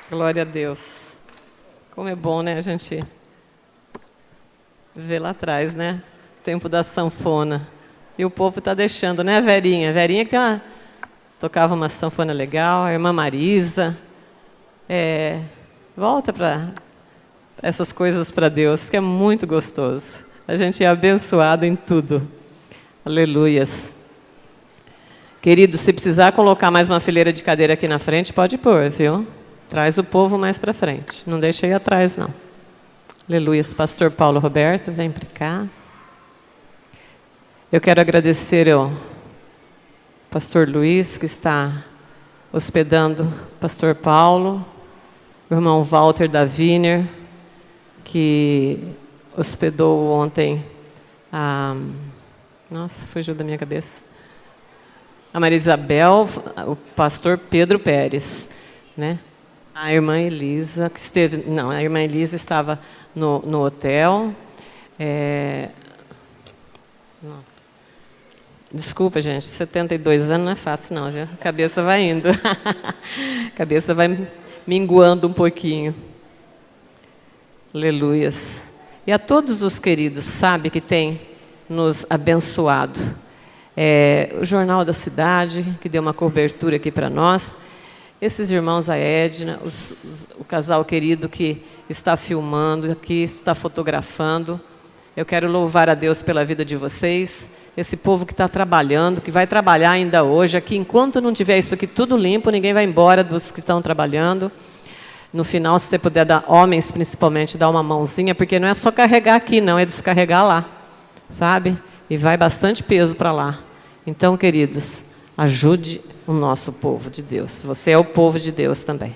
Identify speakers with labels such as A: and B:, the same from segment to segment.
A: Glória a Deus. Como é bom, né, a gente ver lá atrás, né? O tempo da sanfona. E o povo está deixando, né, Verinha? Verinha que tocava uma sanfona legal, a irmã Marisa. Volta para essas coisas para Deus, que é muito gostoso. A gente é abençoado em tudo. Aleluias. Querido, se precisar colocar mais uma fileira de cadeira aqui na frente, pode pôr, viu? Traz o povo mais para frente. Não deixa aí atrás, não. Aleluia. Pastor Paulo Roberto, vem para cá. Eu quero agradecer ao pastor Luiz, que está hospedando o pastor Paulo, o irmão Walter da Wiener, que hospedou ontem a... Nossa, fugiu da minha cabeça. A Maria Isabel, o pastor Pedro Pérez, né? A irmã Elisa, que esteve... Não, a irmã Elisa estava no hotel. Nossa. Desculpa, gente, 72 anos não é fácil, não, já. A cabeça vai indo. A cabeça vai minguando um pouquinho. Aleluias. E a todos os queridos, sabe, que tem nos abençoado. O Jornal da Cidade, que deu uma cobertura aqui para nós. Esses irmãos, a Edna, o casal querido que está filmando aqui, está fotografando. Eu quero louvar a Deus pela vida de vocês. Esse povo que está trabalhando, que vai trabalhar ainda hoje. Aqui, enquanto não tiver isso aqui tudo limpo, ninguém vai embora dos que estão trabalhando. No final, se você puder dar, homens principalmente, dar uma mãozinha, porque não é só carregar aqui, não, é descarregar lá, sabe? E vai bastante peso para lá. Então, queridos, ajude o nosso povo de Deus. Você é o povo de Deus também.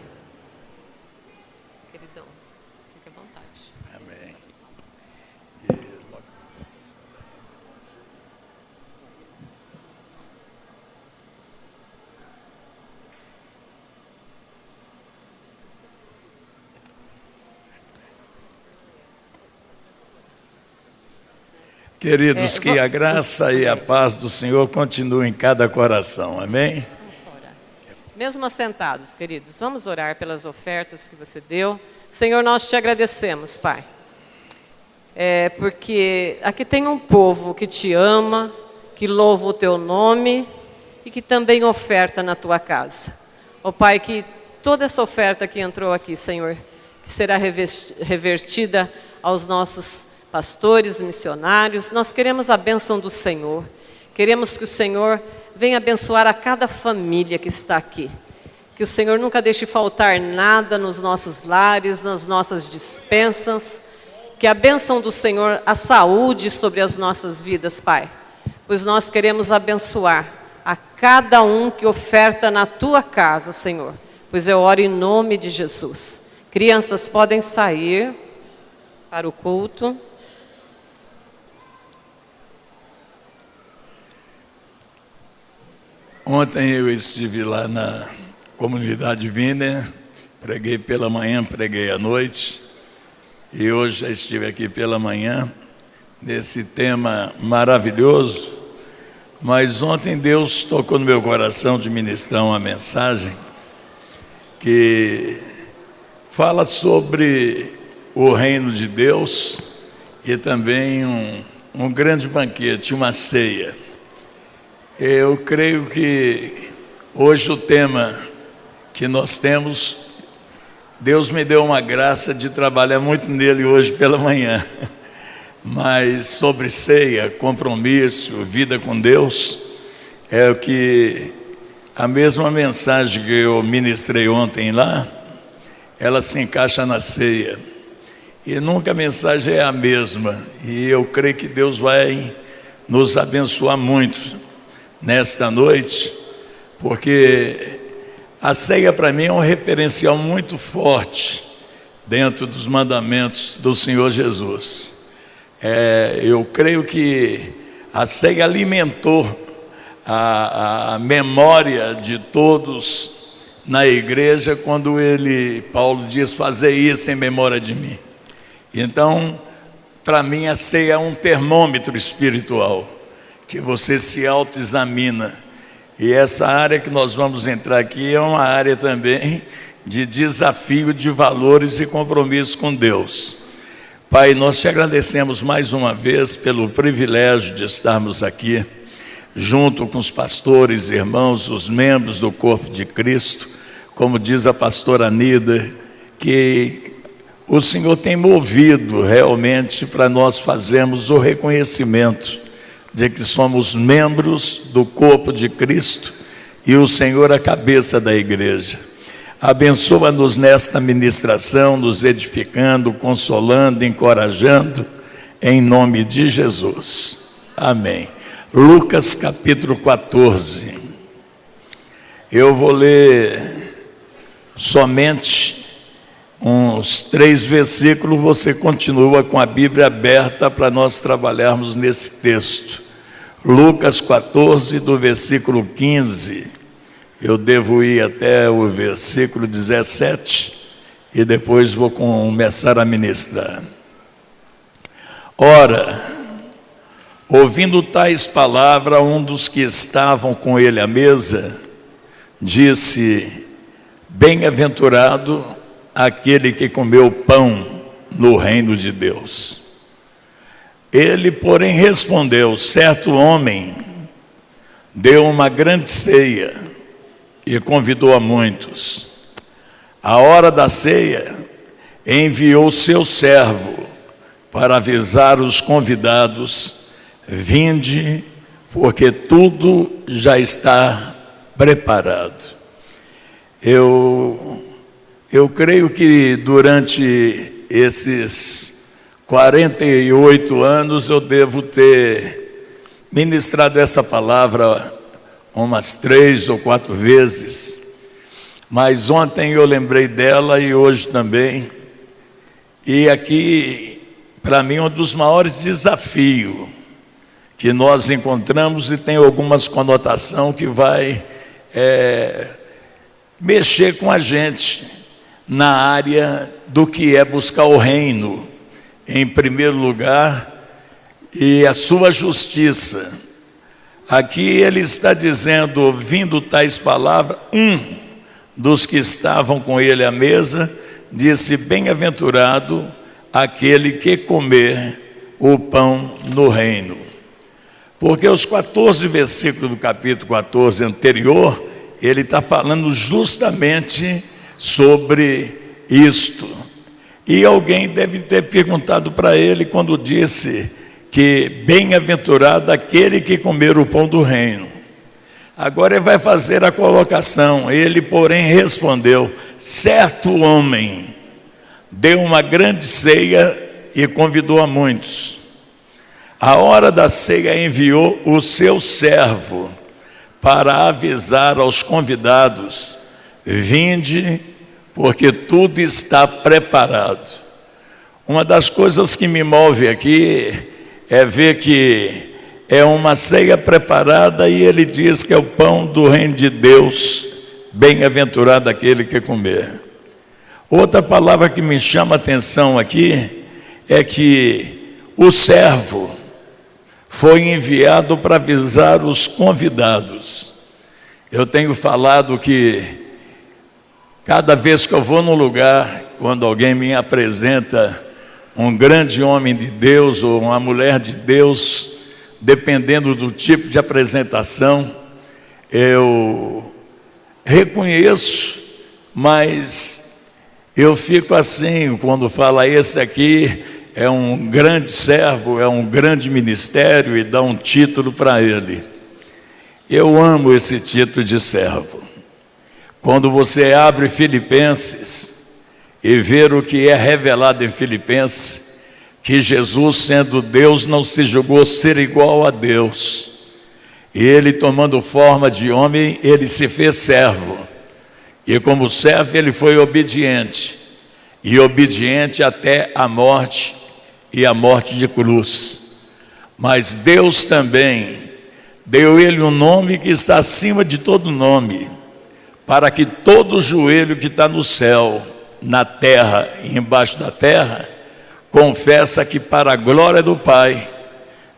A: Queridão, fique à vontade.
B: Amém. Queridos, que a graça e a paz do Senhor continuem em cada coração, amém?
A: Vamos orar. Mesmo assentados, queridos, vamos orar pelas ofertas que você deu. Senhor, nós te agradecemos, Pai. Porque aqui tem um povo que te ama, que louva o teu nome e que também oferta na tua casa. Ó Pai, que toda essa oferta que entrou aqui, Senhor, que será revertida aos nossos pastores, missionários. Nós queremos a bênção do Senhor. Queremos que o Senhor venha abençoar a cada família que está aqui. Que o Senhor nunca deixe faltar nada nos nossos lares, nas nossas despensas. Que a bênção do Senhor, a saúde sobre as nossas vidas, Pai. Pois nós queremos abençoar a cada um que oferta na tua casa, Senhor. Pois eu oro em nome de Jesus. Crianças podem sair para o culto.
B: Ontem eu estive lá na comunidade Wiener, preguei pela manhã, preguei à noite, e hoje já estive aqui pela manhã, nesse tema maravilhoso, mas ontem Deus tocou no meu coração de ministrar uma mensagem que fala sobre o reino de Deus e também um grande banquete, uma ceia. Eu creio que hoje o tema que nós temos, Deus me deu uma graça de trabalhar muito nele hoje pela manhã. Mas sobre ceia, compromisso, vida com Deus, é o que a mesma mensagem que eu ministrei ontem lá, ela se encaixa na ceia. E nunca a mensagem é a mesma. E eu creio que Deus vai nos abençoar muito nesta noite, porque a ceia para mim é um referencial muito forte dentro dos mandamentos do Senhor Jesus. Eu creio que a ceia alimentou a memória de todos na igreja quando Paulo diz: fazer isso em memória de mim. Então, para mim a ceia é um termômetro espiritual, que você se autoexamina. E essa área que nós vamos entrar aqui é uma área também de desafio de valores e compromisso com Deus. Pai, nós te agradecemos mais uma vez pelo privilégio de estarmos aqui, junto com os pastores, irmãos, os membros do corpo de Cristo, como diz a pastora Nida, que o Senhor tem movido realmente para nós fazermos o reconhecimento de que somos membros do corpo de Cristo e o Senhor a cabeça da igreja. Abençoa-nos nesta ministração, nos edificando, consolando, encorajando, em nome de Jesus. Amém. Lucas capítulo 14. Eu vou ler somente uns 3 versículos, você continua com a Bíblia aberta para nós trabalharmos nesse texto. Lucas 14, do versículo 15. Eu devo ir até o versículo 17 e depois vou começar a ministrar. Ora, ouvindo tais palavras, um dos que estavam com ele à mesa disse: bem-aventurado aquele que comeu pão no reino de Deus. Ele, porém, respondeu: certo homem deu uma grande ceia e convidou a muitos. À hora da ceia, enviou seu servo para avisar os convidados: vinde, porque tudo já está preparado. Eu creio que durante esses 48 anos eu devo ter ministrado essa palavra umas 3 ou 4 vezes, mas ontem eu lembrei dela e hoje também. E aqui, para mim, um dos maiores desafios que nós encontramos, e tem algumas conotações que vai mexer com a gente na área do que é buscar o reino em primeiro lugar e a sua justiça. Aqui ele está dizendo, ouvindo tais palavras, um dos que estavam com ele à mesa disse: bem-aventurado aquele que comer o pão no reino. Porque os 14 versículos do capítulo 14 anterior, ele está falando justamente sobre isto. E alguém deve ter perguntado para ele quando disse que bem-aventurado aquele que comer o pão do reino. Agora ele vai fazer a colocação. Ele, porém, respondeu: certo homem deu uma grande ceia e convidou a muitos. À hora da ceia enviou o seu servo para avisar aos convidados: vinde, porque tudo está preparado. Uma das coisas que me move aqui é ver que é uma ceia preparada e ele diz que é o pão do reino de Deus, bem-aventurado aquele que comer. Outra palavra que me chama a atenção aqui é que o servo foi enviado para avisar os convidados. Eu tenho falado que cada vez que eu vou num lugar, quando alguém me apresenta um grande homem de Deus ou uma mulher de Deus, dependendo do tipo de apresentação, eu reconheço, mas eu fico assim, quando fala esse aqui é um grande servo, é um grande ministério, e dá um título para ele. Eu amo esse título de servo. Quando você abre Filipenses e ver o que é revelado em Filipenses, que Jesus, sendo Deus, não se julgou ser igual a Deus. E ele, tomando forma de homem, ele se fez servo. E como servo ele foi obediente. E obediente até a morte, e a morte de cruz. Mas Deus também deu ele um nome que está acima de todo nome, para que todo joelho que está no céu, na terra e embaixo da terra, confessa que para a glória do Pai,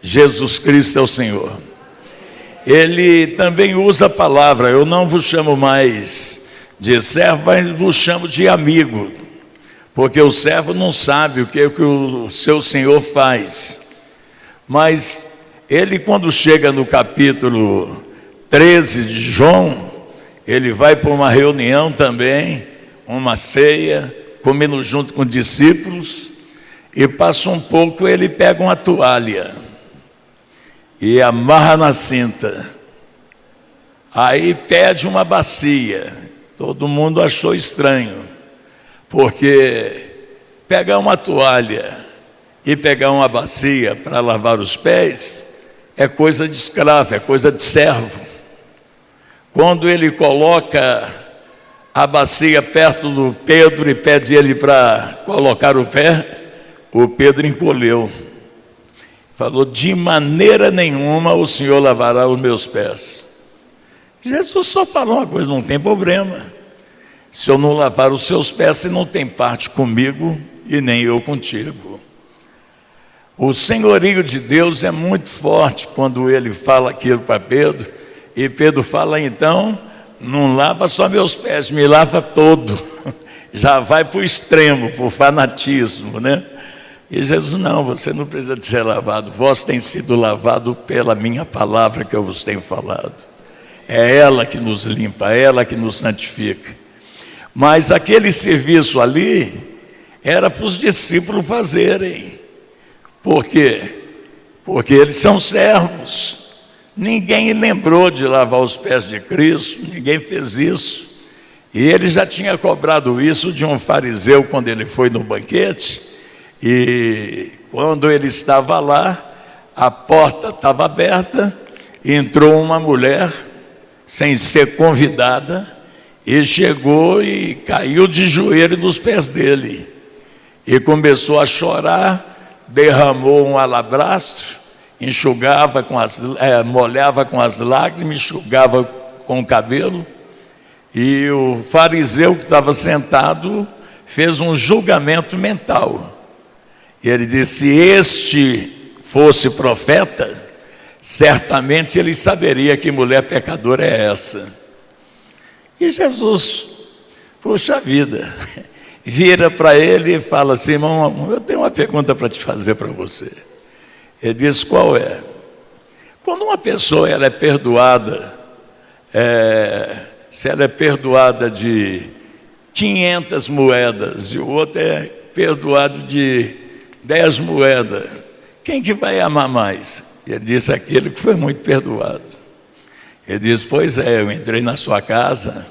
B: Jesus Cristo é o Senhor. Ele também usa a palavra: eu não vos chamo mais de servo, mas o chamo de amigo, porque o servo não sabe o que o seu senhor faz. Mas ele, quando chega no capítulo 13 de João, ele vai para uma reunião também, uma ceia, comendo junto com discípulos, e passa um pouco, ele pega uma toalha e amarra na cinta. Aí pede uma bacia. Todo mundo achou estranho, porque pegar uma toalha e pegar uma bacia para lavar os pés é coisa de escravo, é coisa de servo. Quando ele coloca a bacia perto do Pedro e pede ele para colocar o pé, o Pedro encolheu. Falou: de maneira nenhuma o Senhor lavará os meus pés. Jesus só falou uma coisa: não tem problema. Se eu não lavar os seus pés, você não tem parte comigo e nem eu contigo. O senhorio de Deus é muito forte quando ele fala aquilo para Pedro. E Pedro fala: então, não lava só meus pés, me lava todo. Já vai para o extremo, para o fanatismo, né? E Jesus: não, você não precisa de ser lavado. Vós tem sido lavado pela minha palavra que eu vos tenho falado. É ela que nos limpa, é ela que nos santifica. Mas aquele serviço ali era para os discípulos fazerem. Por quê? Porque eles são servos. Ninguém lembrou de lavar os pés de Cristo, ninguém fez isso. E ele já tinha cobrado isso de um fariseu quando ele foi no banquete. E quando ele estava lá, a porta estava aberta, entrou uma mulher sem ser convidada, e chegou e caiu de joelho nos pés dele, e começou a chorar, derramou um alabastro, enxugava molhava com as lágrimas, enxugava com o cabelo, e o fariseu que estava sentado fez um julgamento mental. E ele disse: se este fosse profeta, certamente ele saberia que mulher pecadora é essa. E Jesus, puxa vida, vira para ele e fala assim: irmão, eu tenho uma pergunta para te fazer para você. Ele diz: qual é? Quando uma pessoa ela é perdoada, se ela é perdoada de 500 moedas e o outro é perdoado de 10 moedas, quem que vai amar mais? Ele disse: aquele que foi muito perdoado. Ele disse: pois é, eu entrei na sua casa,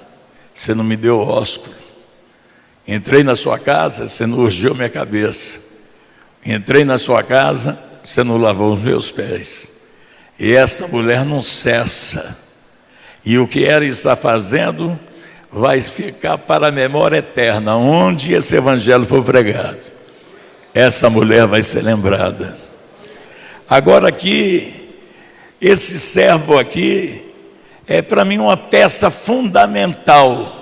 B: você não me deu ósculo. Entrei na sua casa, você não ungiu minha cabeça. Entrei na sua casa, você não lavou os meus pés. E essa mulher não cessa. E o que ela está fazendo vai ficar para a memória eterna. Onde esse evangelho for pregado, essa mulher vai ser lembrada. Agora aqui, esse servo aqui é para mim uma peça fundamental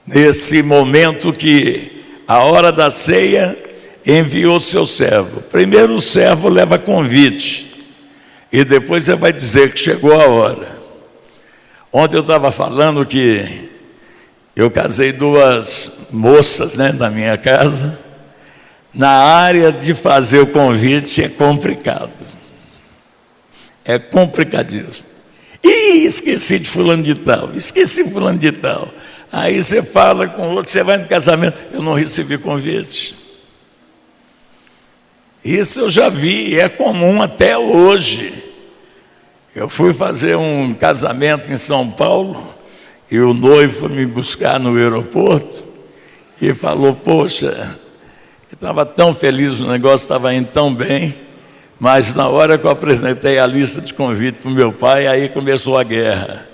B: nesse momento que a hora da ceia enviou seu servo. Primeiro o servo leva convite e depois ele vai dizer que chegou a hora. Ontem eu estava falando que eu casei 2 moças, na minha casa. Na área de fazer o convite é complicado. É complicadíssimo. Ih, esqueci de fulano de tal, esqueci de fulano de tal. Aí você fala com o outro, você vai no casamento: eu não recebi convite. Isso eu já vi, é comum até hoje. Eu fui fazer um casamento em São Paulo, e o noivo foi me buscar no aeroporto, e falou: poxa, eu estava tão feliz, o negócio estava indo tão bem, mas na hora que eu apresentei a lista de convite para o meu pai, aí começou a guerra.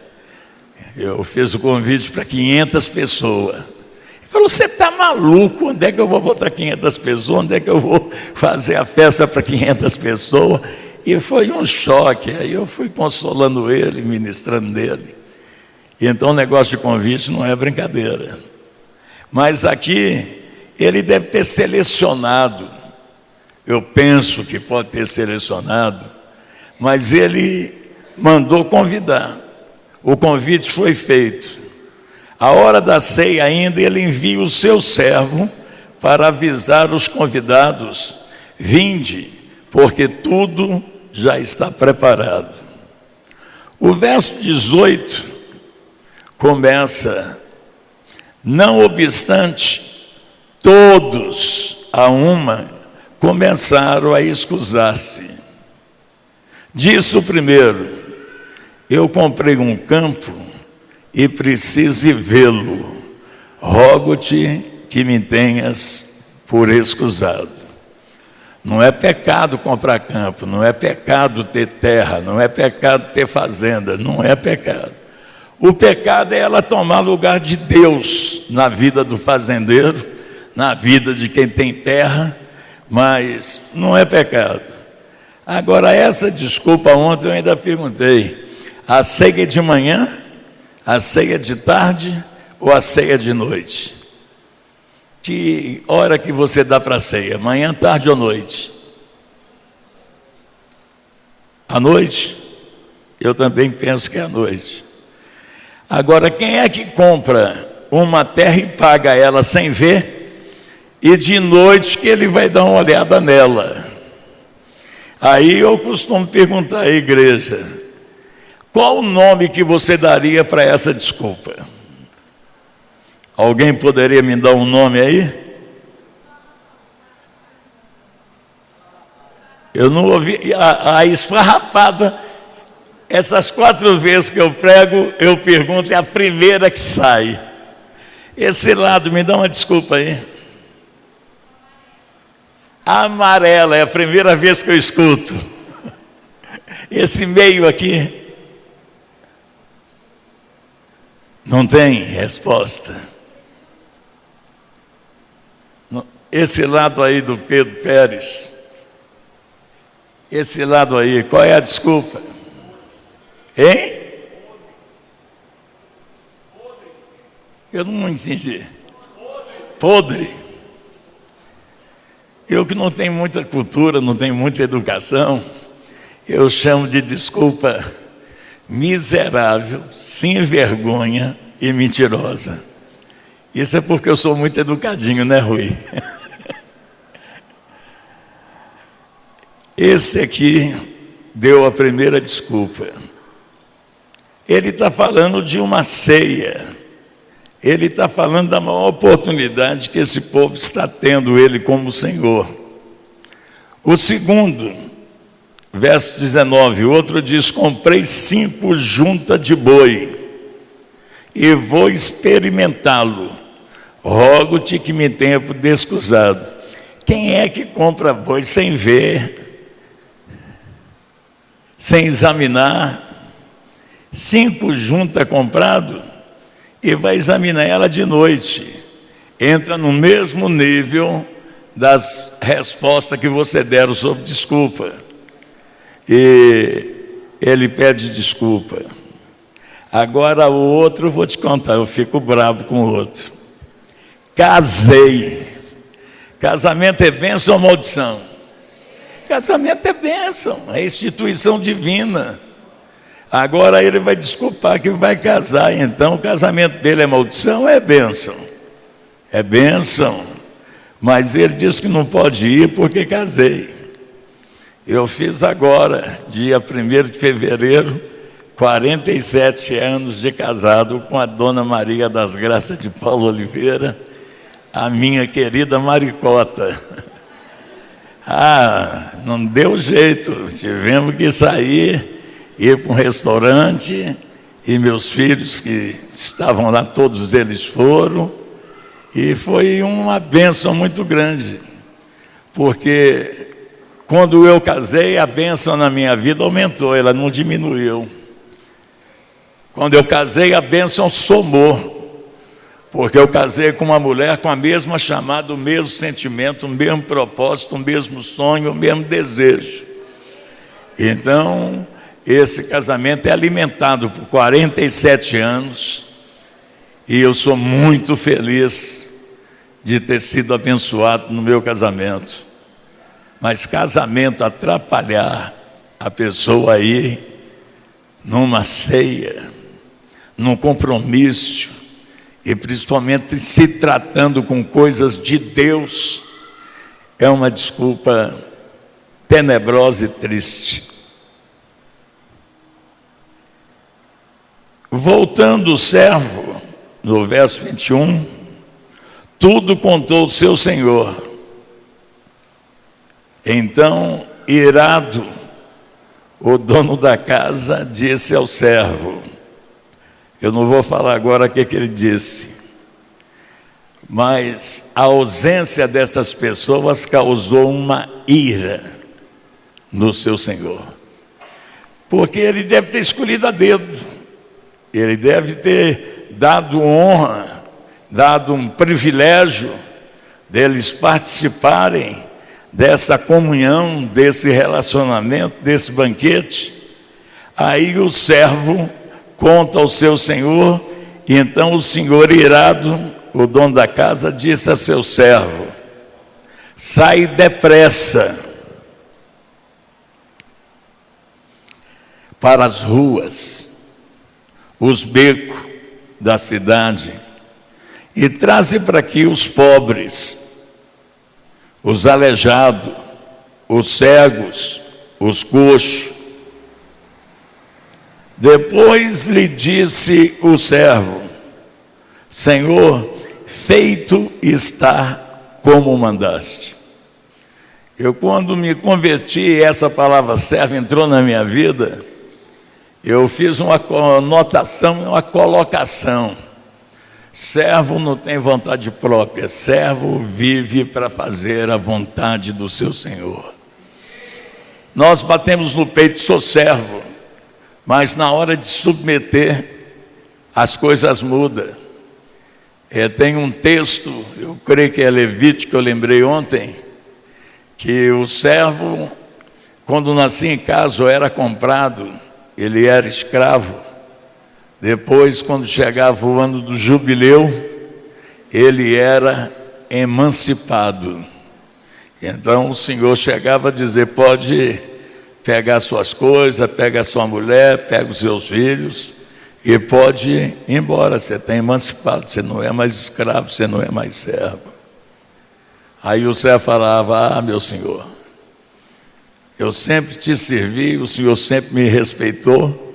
B: Eu fiz o convite para 500 pessoas. Ele falou: você está maluco? Onde é que eu vou botar 500 pessoas? Onde é que eu vou fazer a festa para 500 pessoas? E foi um choque. Aí eu fui consolando ele, ministrando dele. E então o negócio de convite não é brincadeira. Mas aqui ele deve ter selecionado. Eu penso que pode ter selecionado, mas ele mandou convidar. O convite foi feito. A hora da ceia ainda, ele envia o seu servo para avisar os convidados: vinde, porque tudo já está preparado. O verso 18 começa: não obstante, todos a uma começaram a escusar-se. Disse o primeiro: eu comprei um campo e preciso ir vê-lo. Rogo-te que me tenhas por escusado. Não é pecado comprar campo, não é pecado ter terra, não é pecado ter fazenda, não é pecado. O pecado é ela tomar lugar de Deus na vida do fazendeiro, na vida de quem tem terra, mas não é pecado. Agora, essa desculpa, ontem eu ainda perguntei: a ceia de manhã, a ceia de tarde ou a ceia de noite? Que hora que você dá para a ceia? Manhã, tarde ou noite? À noite? Eu também penso que é à noite. Agora, quem é que compra uma terra e paga ela sem ver, e de noite que ele vai dar uma olhada nela? Aí eu costumo perguntar à igreja: qual o nome que você daria para essa desculpa? Alguém poderia me dar um nome aí? Eu não ouvi. A esfarrapada, essas 4 vezes que eu prego, eu pergunto, é a primeira que sai. Esse lado, me dá uma desculpa aí. Amarela, é a primeira vez que eu escuto. Esse meio aqui, não tem resposta. Esse lado aí do Pedro Pérez, esse lado aí, qual é a desculpa? Hein? Eu não entendi. Podre. Eu que não tenho muita cultura, não tenho muita educação, eu chamo de desculpa miserável, sem vergonha e mentirosa. Isso é porque eu sou muito educadinho, né, Rui? Esse aqui deu a primeira desculpa. Ele está falando de uma ceia. Ele está falando da maior oportunidade que esse povo está tendo, ele como Senhor. O segundo, verso 19, o outro diz: comprei 5 juntas de boi e vou experimentá-lo. Rogo-te que me tenha por descusado. Quem é que compra boi sem ver, sem examinar? 5 juntas comprado e vai examinar ela de noite. Entra no mesmo nível das respostas que você deram sobre desculpa. E ele pede desculpa. Agora o outro, eu vou te contar, eu fico bravo com o outro. Casei. Casamento é bênção ou maldição? Casamento é bênção, é instituição divina. Agora ele vai desculpar que vai casar, então o casamento dele é maldição ou é bênção? É bênção, mas ele diz que não pode ir porque casei. Eu fiz agora, dia 1º de fevereiro, 47 anos de casado com a dona Maria das Graças de Paulo Oliveira, a minha querida Maricota. Não deu jeito, tivemos que sair, ir para um restaurante, e meus filhos que estavam lá, todos eles foram, e foi uma bênção muito grande, porque quando eu casei, a bênção na minha vida aumentou, ela não diminuiu. Quando eu casei, a bênção somou, porque eu casei com uma mulher com a mesma chamada, o mesmo sentimento, o mesmo propósito, o mesmo sonho, o mesmo desejo. Então, esse casamento é alimentado por 47 anos e eu sou muito feliz de ter sido abençoado no meu casamento. Mas casamento atrapalhar a pessoa aí numa ceia, num compromisso, e principalmente se tratando com coisas de Deus, é uma desculpa tenebrosa e triste. Voltando o servo, no verso 21, tudo contou o seu senhor. Então, irado, o dono da casa disse ao servo, eu não vou falar agora o que ele disse, mas a ausência dessas pessoas causou uma ira no seu senhor, porque ele deve ter escolhido a dedo, ele deve ter dado honra, dado um privilégio deles participarem dessa comunhão, desse relacionamento, desse banquete. Aí o servo conta ao seu senhor, e então o senhor irado, o dono da casa, disse a seu servo, sai depressa para as ruas, os becos da cidade, e traze para aqui os pobres, os aleijados, os cegos, os coxos. Depois lhe disse o servo, Senhor, feito está como mandaste. Eu, quando me converti, essa palavra servo entrou na minha vida, eu fiz uma conotação, uma colocação. Servo não tem vontade própria, servo vive para fazer a vontade do seu Senhor. Nós batemos no peito, sou servo, mas na hora de submeter, as coisas mudam. Tem um texto, eu creio que é Levítico, eu lembrei ontem, que o servo, quando nascia em casa ou era comprado, ele era escravo. Depois, quando chegava o ano do jubileu, ele era emancipado. Então o Senhor chegava a dizer, pode pegar suas coisas, pega a sua mulher, pega os seus filhos e pode ir embora, você está emancipado, você não é mais escravo, você não é mais servo. Aí o servo falava, meu Senhor, eu sempre te servi, o Senhor sempre me respeitou,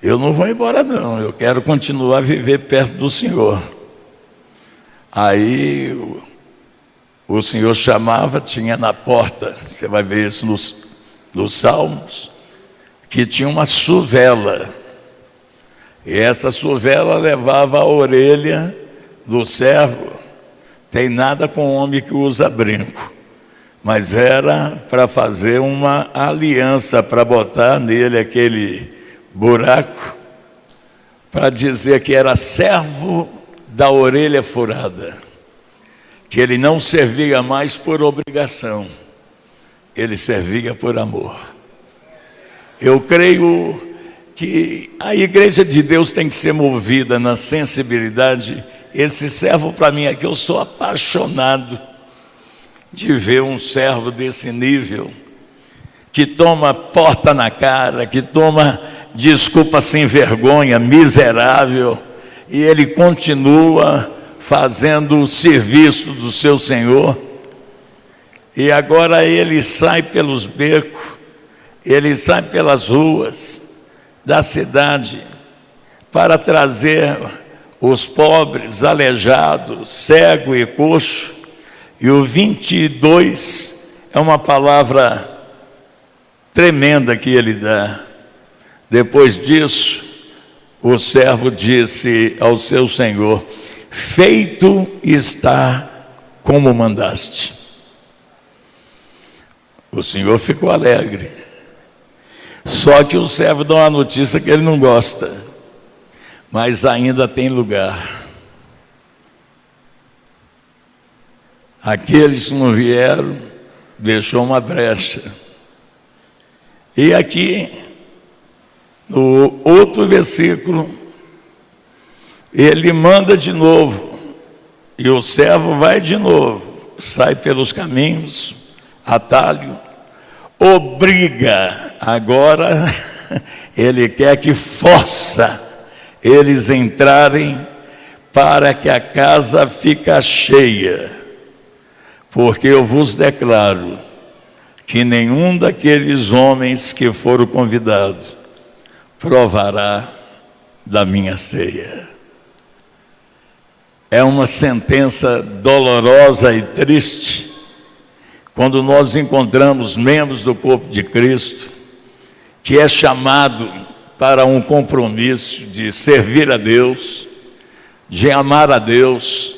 B: eu não vou embora não, eu quero continuar a viver perto do Senhor. Aí o Senhor chamava, tinha na porta, você vai ver isso nos Salmos, que tinha uma suvela, e essa suvela levava a orelha do servo. Tem nada com homem que usa brinco, mas era para fazer uma aliança, para botar nele aquele buraco, para dizer que era servo da orelha furada, que ele não servia mais por obrigação, ele servia por amor. Eu creio que a igreja de Deus tem que ser movida na sensibilidade. Esse servo para mim aqui, eu sou apaixonado de ver um servo desse nível, que toma porta na cara, que toma desculpa sem vergonha, miserável, e ele continua fazendo o serviço do seu Senhor. E agora ele sai pelos becos, ele sai pelas ruas da cidade para trazer os pobres, aleijados, cego e coxo. E o 22 é uma palavra tremenda que ele dá. Depois disso, o servo disse ao seu senhor, feito está como mandaste. O senhor ficou alegre. Só que o servo dá uma notícia que ele não gosta, mas ainda tem lugar. Aqueles que não vieram, deixou uma brecha. E aqui, no outro versículo, ele manda de novo, e o servo vai de novo, sai pelos caminhos, atalho, obriga, agora ele quer que força eles entrarem para que a casa fique cheia, porque eu vos declaro que nenhum daqueles homens que foram convidados provará da minha ceia. É uma sentença dolorosa e triste quando nós encontramos membros do corpo de Cristo que é chamado para um compromisso de servir a Deus, de amar a Deus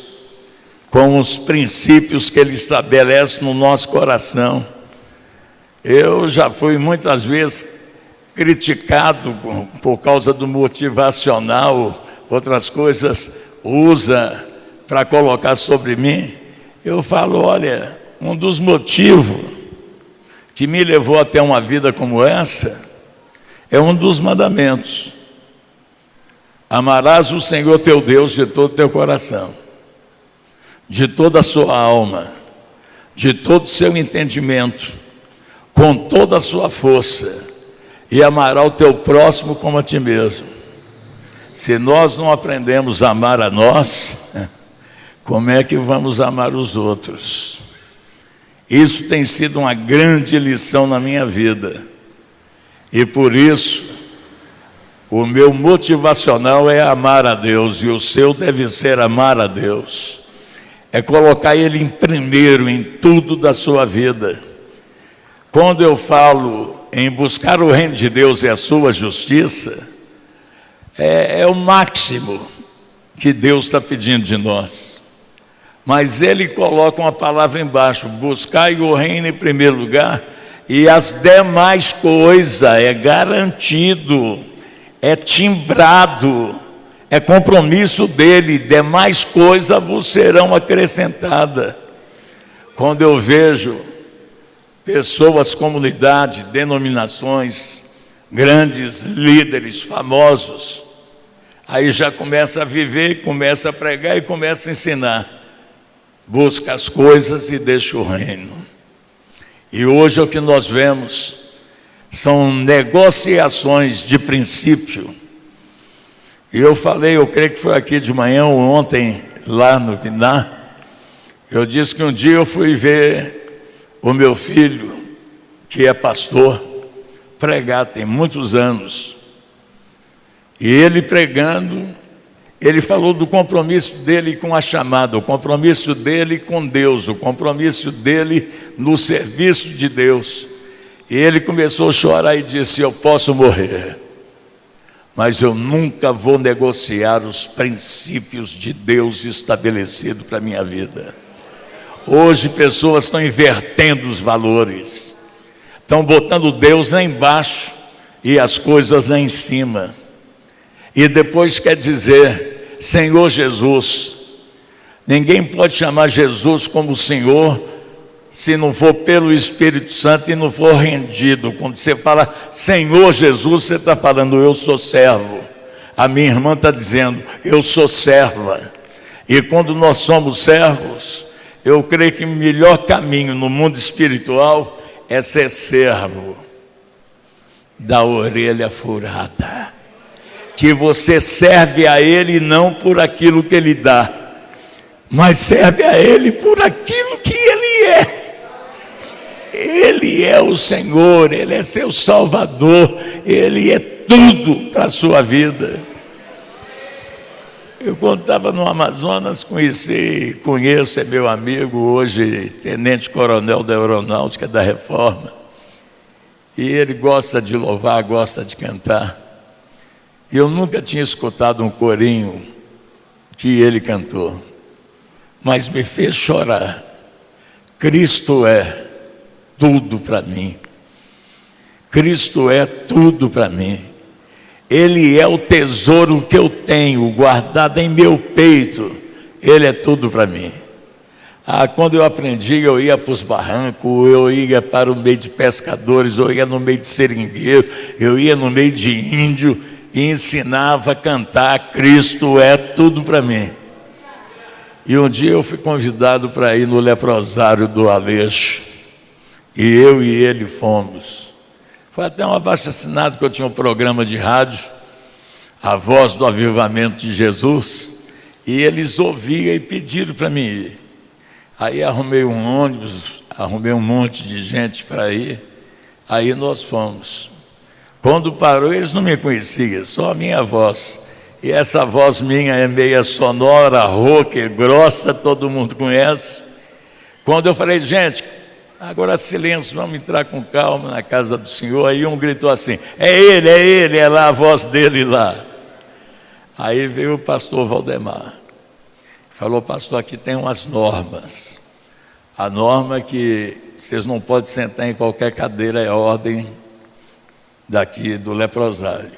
B: com os princípios que Ele estabelece no nosso coração. Eu já fui muitas vezes criticado por causa do motivacional, outras coisas usa para colocar sobre mim. Eu falo, olha, um dos motivos que me levou a ter uma vida como essa é um dos mandamentos: amarás o Senhor teu Deus de todo o teu coração, de toda a sua alma, de todo o seu entendimento, com toda a sua força, e amará o teu próximo como a ti mesmo. Se nós não aprendemos a amar a nós, como é que vamos amar os outros? Isso tem sido uma grande lição na minha vida. E por isso, o meu motivacional é amar a Deus, e o seu deve ser amar a Deus. É colocar Ele em primeiro em tudo da sua vida. Quando eu falo em buscar o reino de Deus e a sua justiça, é o máximo que Deus está pedindo de nós. Mas Ele coloca uma palavra embaixo: buscai o reino em primeiro lugar, e as demais coisas, é garantido, é timbrado, é compromisso dele, demais coisas vos serão acrescentadas. Quando eu vejo pessoas, comunidades, denominações, grandes líderes, famosos, aí já começa a viver, começa a pregar e começa a ensinar: busca as coisas e deixa o reino. E hoje o que nós vemos são negociações de princípio. E eu falei, eu creio que foi aqui de manhã ou ontem, lá no Vinar, eu disse que um dia eu fui ver o meu filho, que é pastor, pregar, tem muitos anos. E ele pregando, ele falou do compromisso dele com a chamada, o compromisso dele com Deus, o compromisso dele no serviço de Deus. E ele começou a chorar e disse: eu posso morrer, mas eu nunca vou negociar os princípios de Deus estabelecidos para a minha vida. Hoje pessoas estão invertendo os valores, estão botando Deus lá embaixo e as coisas lá em cima. E depois quer dizer Senhor Jesus. Ninguém pode chamar Jesus como Senhor se não for pelo Espírito Santo e não for rendido. Quando você fala Senhor Jesus, você está falando eu sou servo. A minha irmã está dizendo eu sou serva. E quando nós somos servos, eu creio que o melhor caminho no mundo espiritual é ser servo da orelha furada. Que você serve a Ele não por aquilo que Ele dá, mas serve a Ele por aquilo que Ele é. Ele é o Senhor, Ele é seu Salvador, Ele é tudo para a sua vida. Eu quando estava no Amazonas, conheço, é meu amigo, hoje tenente-coronel da Aeronáutica da Reforma, e ele gosta de louvar, gosta de cantar. E eu nunca tinha escutado um corinho que ele cantou, mas me fez chorar. Cristo é tudo para mim. Cristo é tudo para mim. Ele é o tesouro que eu tenho guardado em meu peito. Ele é tudo para mim. Quando eu aprendi, eu ia para os barrancos, eu ia para o meio de pescadores, eu ia no meio de seringueiro, eu ia no meio de índio, e ensinava a cantar Cristo é tudo para mim. E um dia eu fui convidado para ir no leprosário do Aleixo, e eu e ele fomos. Foi até um abaixo-assinado que eu tinha um programa de rádio, A Voz do Avivamento de Jesus, E eles ouviam e pediram para mim ir. Aí arrumei um ônibus, arrumei um monte de gente para ir. Aí nós fomos. Quando parou, eles não me conheciam, só a minha voz. E essa voz minha é meia sonora, rouca, grossa, todo mundo conhece. Quando eu falei, gente, agora silêncio, vamos entrar com calma na casa do Senhor. Aí um gritou assim, é ele, é lá a voz dele lá. Aí veio o pastor Valdemar. Falou, pastor, aqui tem umas normas. A norma é que vocês não podem sentar em qualquer cadeira, é ordem daqui do leprosário.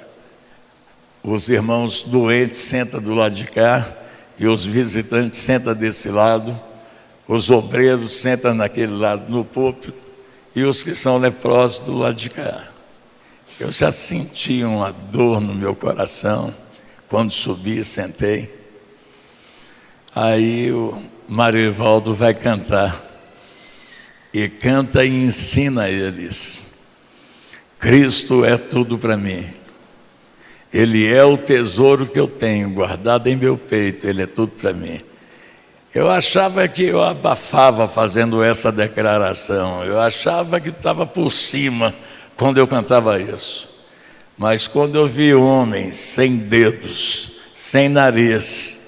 B: Os irmãos doentes sentam do lado de cá e os visitantes sentam desse lado. Os obreiros sentam naquele lado no púlpito e os que são leprosos do lado de cá. Eu já senti uma dor no meu coração quando subi e sentei. Aí o Marivaldo vai cantar e canta e ensina eles. Cristo é tudo para mim. Ele é o tesouro que eu tenho guardado em meu peito, ele é tudo para mim. Eu achava que eu abafava fazendo essa declaração, eu achava que estava por cima quando eu cantava isso. Mas quando eu vi homens sem dedos, sem nariz,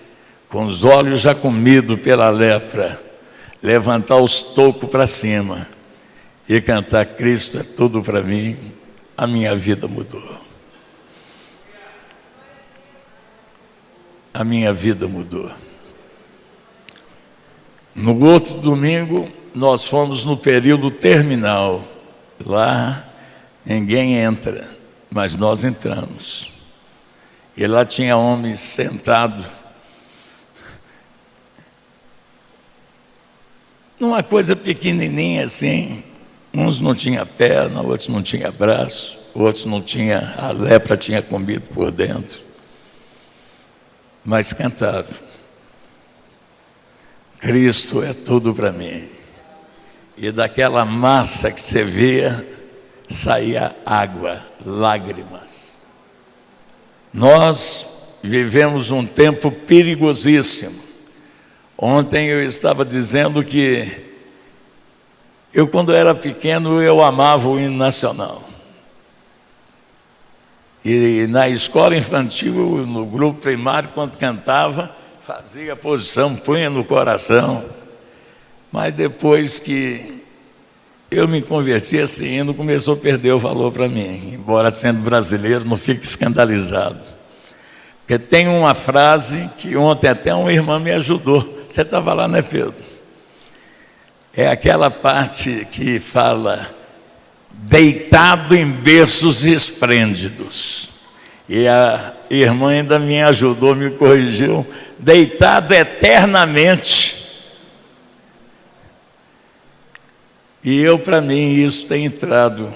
B: com os olhos já comidos pela lepra, levantar os tocos para cima e cantar Cristo é tudo para mim, a minha vida mudou. A minha vida mudou. No outro domingo, nós fomos no período terminal. Lá, ninguém entra, mas nós entramos. E lá tinha homens sentados, numa coisa pequenininha assim. Uns não tinham perna, outros não tinham braço, outros não tinham, a lepra tinha comido por dentro. Mas cantaram. Cristo é tudo para mim. E daquela massa que você via, saía água, lágrimas. Nós vivemos um tempo perigosíssimo. Ontem eu estava dizendo que eu, quando era pequeno, eu amava o hino nacional. E na escola infantil, no grupo primário, quando cantava, fazia a posição, punha no coração. Mas depois que eu me converti, esse hino começou a perder o valor para mim. Embora sendo brasileiro, não fique escandalizado. Porque tem uma frase que ontem até uma irmã me ajudou. Você estava lá, né, Pedro? É aquela parte que fala, deitado em berços esplêndidos. E a irmã ainda me ajudou, me corrigiu, deitado eternamente. E eu, para mim, isso tem entrado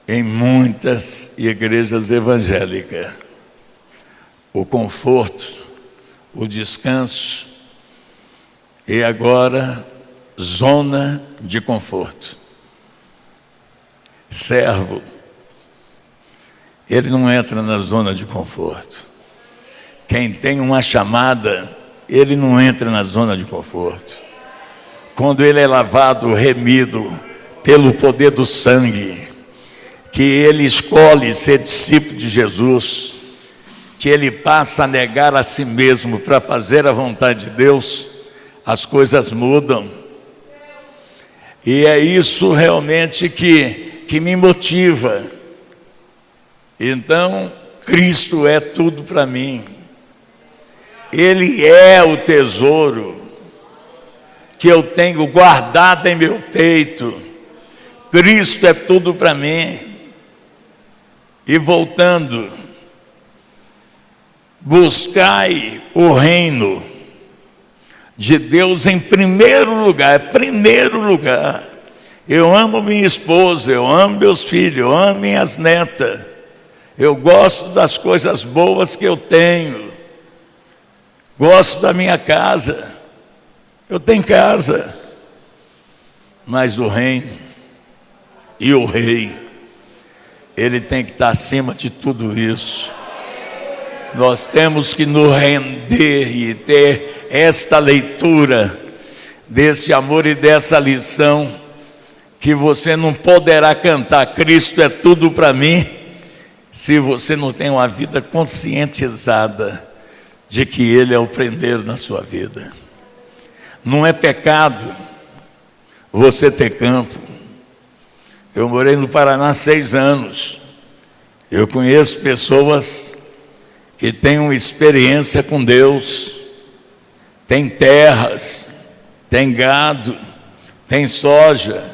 B: em muitas igrejas evangélicas. O conforto, o descanso, e agora, zona de conforto. Servo, ele não entra na zona de conforto. Quem tem uma chamada, ele não entra na zona de conforto. Quando ele é lavado, remido pelo poder do sangue, que ele escolhe ser discípulo de Jesus, que ele passa a negar a si mesmo para fazer a vontade de Deus, as coisas mudam. E é isso realmente que me motiva. Então, Cristo é tudo para mim. Ele é o tesouro que eu tenho guardado em meu peito. Cristo é tudo para mim. E voltando, buscai o reino de Deus em primeiro lugar. Primeiro lugar. Eu amo minha esposa, eu amo meus filhos, eu amo minhas netas. Eu gosto das coisas boas que eu tenho. Gosto da minha casa. Eu tenho casa. Mas o reino e o rei, ele tem que estar acima de tudo isso. Nós temos que nos render e ter esta leitura desse amor e dessa lição, que você não poderá cantar Cristo é tudo para mim, se você não tem uma vida conscientizada de que Ele é o primeiro na sua vida. Não é pecado você ter campo. Eu morei no Paraná 6 anos. Eu conheço pessoas que têm uma experiência com Deus, tem terras, tem gado, tem soja,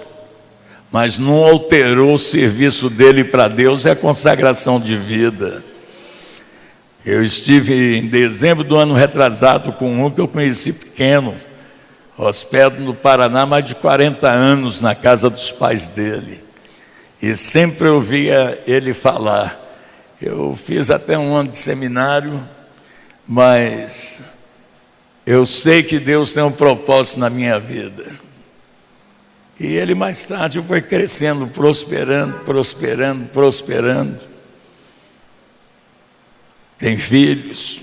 B: mas não alterou o serviço dele para Deus, é a consagração de vida. Eu estive em dezembro do ano retrasado com um que eu conheci pequeno, hospedo no Paraná, mais de 40 anos na casa dos pais dele, e sempre eu ouvia ele falar. Eu fiz até um ano de seminário, mas eu sei que Deus tem um propósito na minha vida. E ele mais tarde foi crescendo, prosperando. Tem filhos,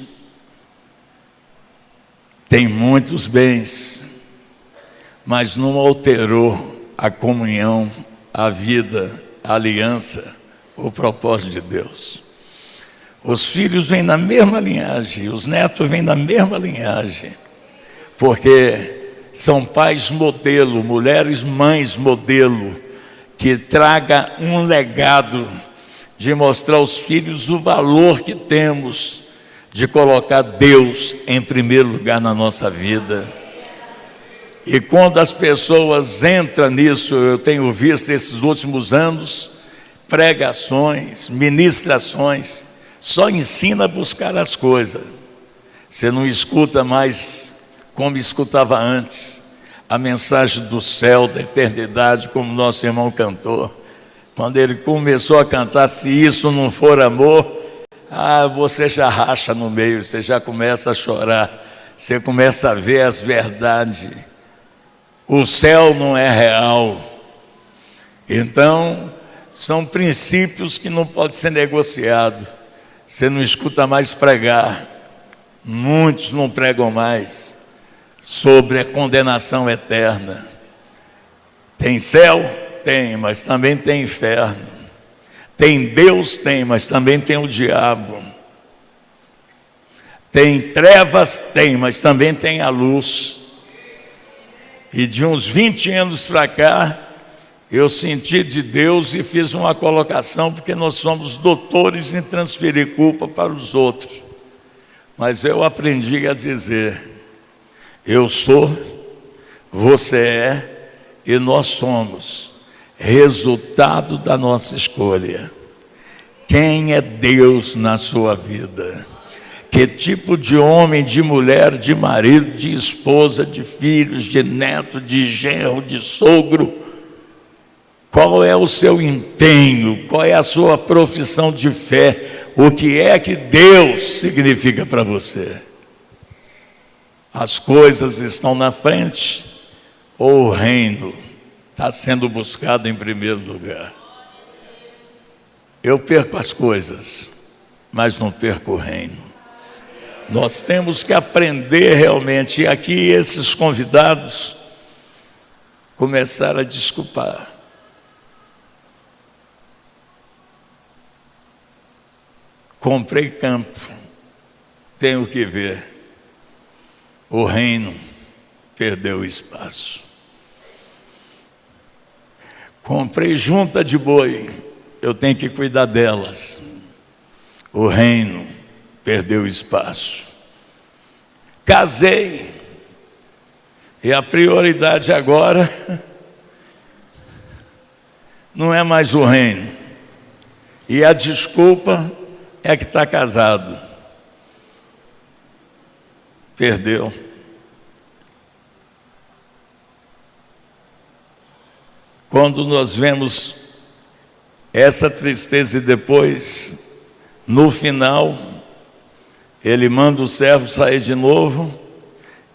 B: tem muitos bens, mas não alterou a comunhão, a vida, a aliança, o propósito de Deus. Os filhos vêm da mesma linhagem, os netos vêm da mesma linhagem, porque são pais modelo, mulheres mães modelo, que traga um legado de mostrar aos filhos o valor que temos de colocar Deus em primeiro lugar na nossa vida. E quando as pessoas entram nisso, eu tenho visto esses últimos anos, pregações, ministrações, só ensina a buscar as coisas. Você não escuta mais como escutava antes, a mensagem do céu, da eternidade, como nosso irmão cantou. Quando ele começou a cantar, se isso não for amor, você já racha no meio, você já começa a chorar, você começa a ver as verdades. O céu não é real. Então, são princípios que não podem ser negociados. Você não escuta mais pregar, muitos não pregam mais sobre a condenação eterna. Tem céu? Tem, mas também tem inferno. Tem Deus? Tem, mas também tem o diabo. Tem trevas? Tem, mas também tem a luz. E de uns 20 anos para cá, eu senti de Deus e fiz uma colocação, porque nós somos doutores em transferir culpa para os outros. Mas eu aprendi a dizer: eu sou, você é e nós somos resultado da nossa escolha. Quem é Deus na sua vida? Que tipo de homem, de mulher, de marido, de esposa, de filhos, de neto, de genro, de sogro? Qual é o seu empenho? Qual é a sua profissão de fé? O que é que Deus significa para você? As coisas estão na frente ou o reino está sendo buscado em primeiro lugar? Eu perco as coisas, mas não perco o reino. Nós temos que aprender realmente, e aqui esses convidados começaram a desculpar. Comprei campo, tenho que ver. O reino perdeu espaço. Comprei junta de boi, eu tenho que cuidar delas. O reino perdeu espaço. Casei, e a prioridade agora não é mais o reino. E a desculpa é que está casado. Perdeu. Quando nós vemos essa tristeza e depois, no final, ele manda o servo sair de novo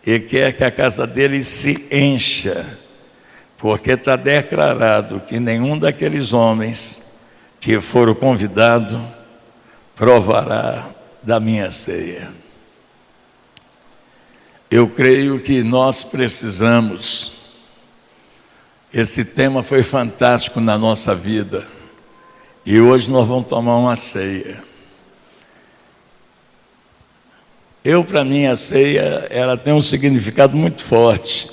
B: e quer que a casa dele se encha, porque está declarado que nenhum daqueles homens que foram convidados provará da minha ceia. Eu creio que nós precisamos. Esse tema foi fantástico na nossa vida. E hoje nós vamos tomar uma ceia. Para mim, a ceia, ela tem um significado muito forte.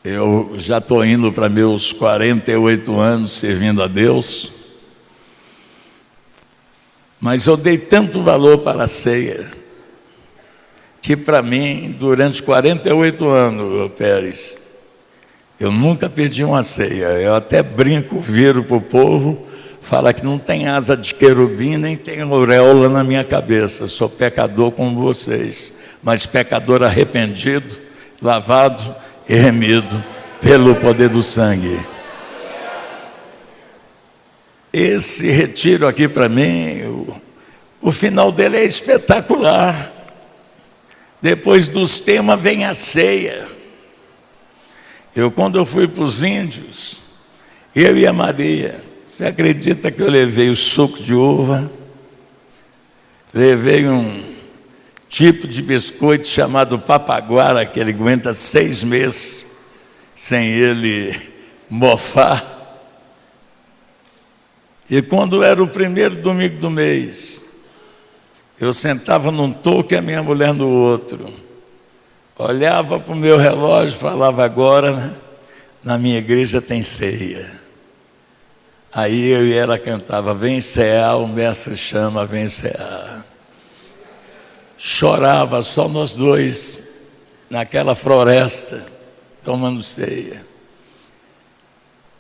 B: Eu já estou indo para meus 48 anos servindo a Deus. Mas eu dei tanto valor para a ceia, que para mim, durante 48 anos, Pérez, eu nunca perdi uma ceia. Eu até brinco, viro para o povo, fala que não tem asa de querubim, nem tem auréola na minha cabeça. Sou pecador como vocês, mas pecador arrependido, lavado e remido pelo poder do sangue. Esse retiro aqui para mim, o final dele é espetacular. Depois dos temas vem a ceia. Quando eu fui para os índios, eu e a Maria, você acredita que eu levei o suco de uva, levei um tipo de biscoito chamado papaguara, que ele aguenta 6 meses sem ele mofar. E quando era o primeiro domingo do mês, eu sentava num toco e a minha mulher no outro. Olhava para o meu relógio e falava, agora na minha igreja tem ceia. Aí eu e ela cantava, vem cear, o mestre chama, vem cear. Chorava só nós dois, naquela floresta, tomando ceia.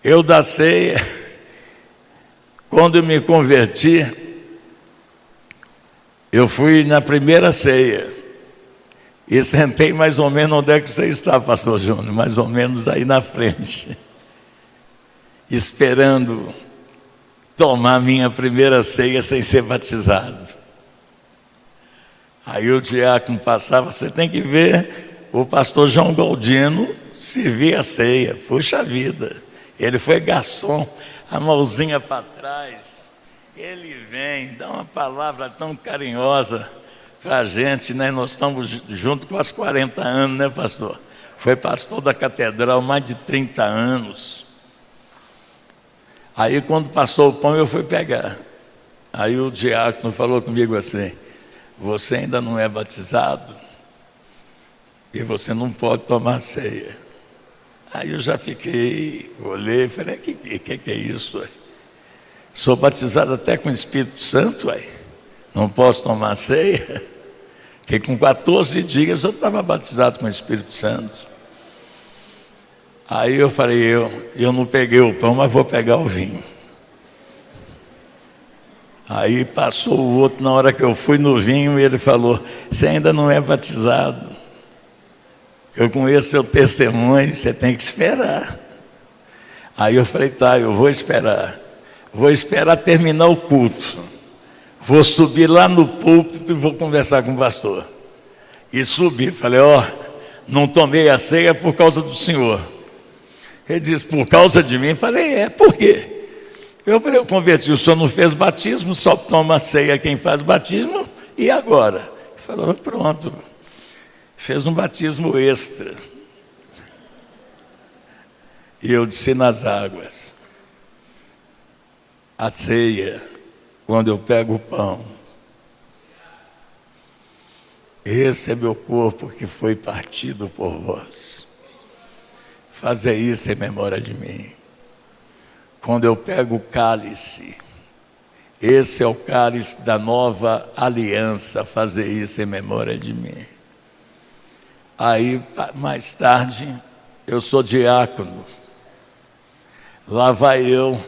B: Eu da ceia, quando eu me converti, eu fui na primeira ceia. E sentei mais ou menos onde é que você está, pastor Júnior, mais ou menos aí na frente, esperando tomar minha primeira ceia sem ser batizado. Aí o diácono passava, você tem que ver o pastor João Galdino servir a ceia. Puxa vida, ele foi garçom, a mãozinha para trás, ele vem, dá uma palavra tão carinhosa para a gente, né? Nós estamos junto com as 40 anos, né, pastor? Foi pastor da catedral mais de 30 anos. Aí quando passou o pão eu fui pegar. Aí o diácono falou comigo assim, você ainda não é batizado e você não pode tomar ceia. Aí eu já fiquei, olhei e falei, que é isso? Ué? Sou batizado até com o Espírito Santo, ué. Não posso tomar ceia? Porque com 14 dias eu estava batizado com o Espírito Santo. Aí eu falei, eu não peguei o pão, mas vou pegar o vinho. Aí passou o outro, na hora que eu fui no vinho, ele falou, você ainda não é batizado. Eu conheço seu testemunho, você tem que esperar. Aí eu falei, tá, eu vou esperar. Vou esperar terminar o culto. Vou subir lá no púlpito e vou conversar com o pastor. E subi, falei, não tomei a ceia por causa do senhor. Ele disse, por causa de mim? Falei, por quê? Eu falei, eu converti, o senhor não fez batismo, só toma ceia quem faz batismo, e agora? Ele falou, pronto, fez um batismo extra. E eu desci nas águas. A ceia, quando eu pego o pão, esse é meu corpo que foi partido por vós. Fazer isso em memória de mim. Quando eu pego o cálice, esse é o cálice da nova aliança, fazer isso em memória de mim. Aí, mais tarde, eu sou diácono. Lá vai eu,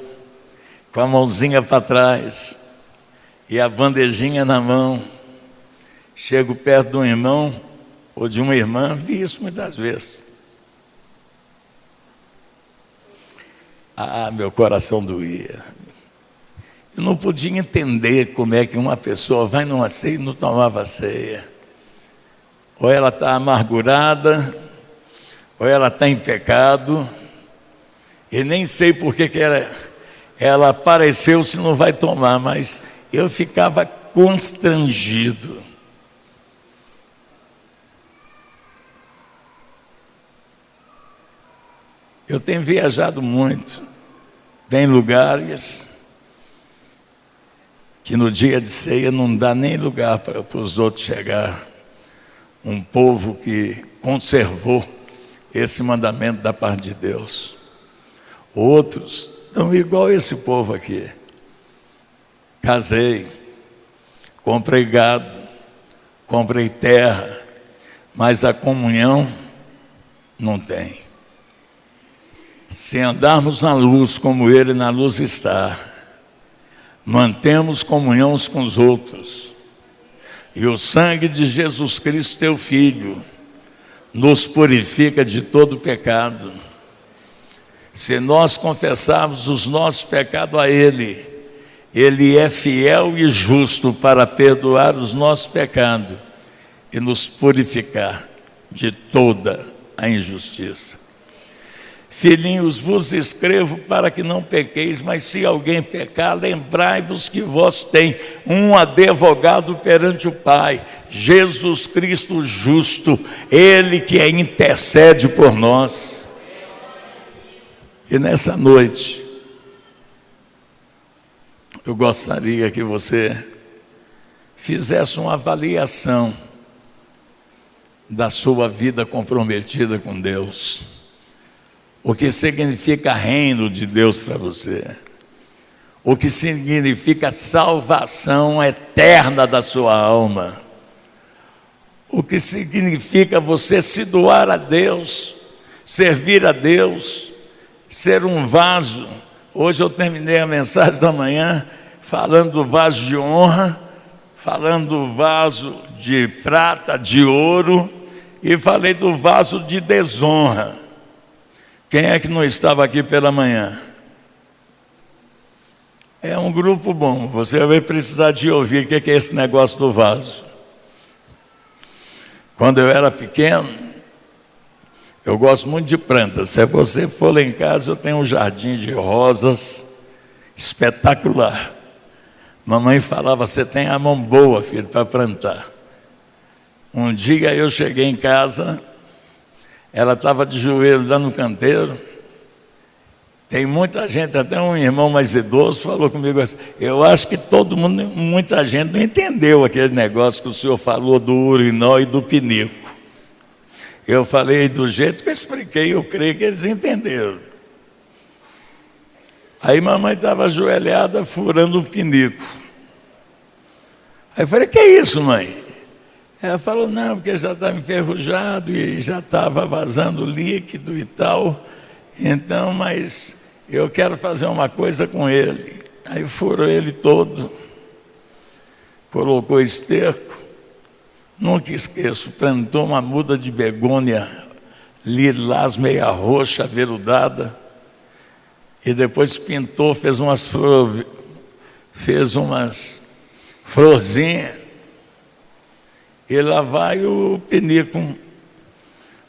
B: com a mãozinha para trás e a bandejinha na mão, chego perto de um irmão ou de uma irmã, vi isso muitas vezes. Meu coração doía. Eu não podia entender como é que uma pessoa vai numa ceia e não tomava ceia. Ou ela está amargurada, ou ela está em pecado, e nem sei por que ela apareceu se não vai tomar, mas eu ficava constrangido. Eu tenho viajado muito, tem lugares que no dia de ceia não dá nem lugar para os outros chegar. Um povo que conservou esse mandamento da parte de Deus. Outros estão igual esse povo aqui. Casei, comprei gado, comprei terra, mas a comunhão não tem. Se andarmos na luz como Ele na luz está, mantemos comunhão uns com os outros, e o sangue de Jesus Cristo, teu Filho, nos purifica de todo pecado. Se nós confessarmos os nossos pecados a Ele, Ele é fiel e justo para perdoar os nossos pecados e nos purificar de toda a injustiça. Filhinhos, vos escrevo para que não pequeis, mas se alguém pecar, lembrai-vos que vós tem um advogado perante o Pai, Jesus Cristo justo, Ele que intercede por nós. E nessa noite, eu gostaria que você fizesse uma avaliação da sua vida comprometida com Deus. O que significa reino de Deus para você? O que significa salvação eterna da sua alma? O que significa você se doar a Deus, servir a Deus, ser um vaso? Hoje eu terminei a mensagem da manhã falando do vaso de honra, falando do vaso de prata, de ouro, e falei do vaso de desonra. Quem é que não estava aqui pela manhã? É um grupo bom, você vai precisar de ouvir o que é esse negócio do vaso. Quando eu era pequeno, eu gosto muito de plantas. Se você for lá em casa, eu tenho um jardim de rosas espetacular. Mamãe falava, você tem a mão boa, filho, para plantar. Um dia eu cheguei em casa, ela estava de joelho lá no canteiro. Tem muita gente, até um irmão mais idoso falou comigo assim, eu acho que todo mundo, muita gente não entendeu aquele negócio que o senhor falou do urinol e do pinico. Eu falei do jeito que eu expliquei, eu creio que eles entenderam. Aí mamãe estava ajoelhada furando um pinico. Aí eu falei, que é isso, mãe? Ela falou, não, porque já estava enferrujado e já estava vazando líquido e tal. Então, mas eu quero fazer uma coisa com ele. Aí furou ele todo, colocou esterco. Nunca esqueço, plantou uma muda de begônia lilás, meia roxa, aveludada. E depois pintou, fez umas florzinhas. E lá vai o pinico.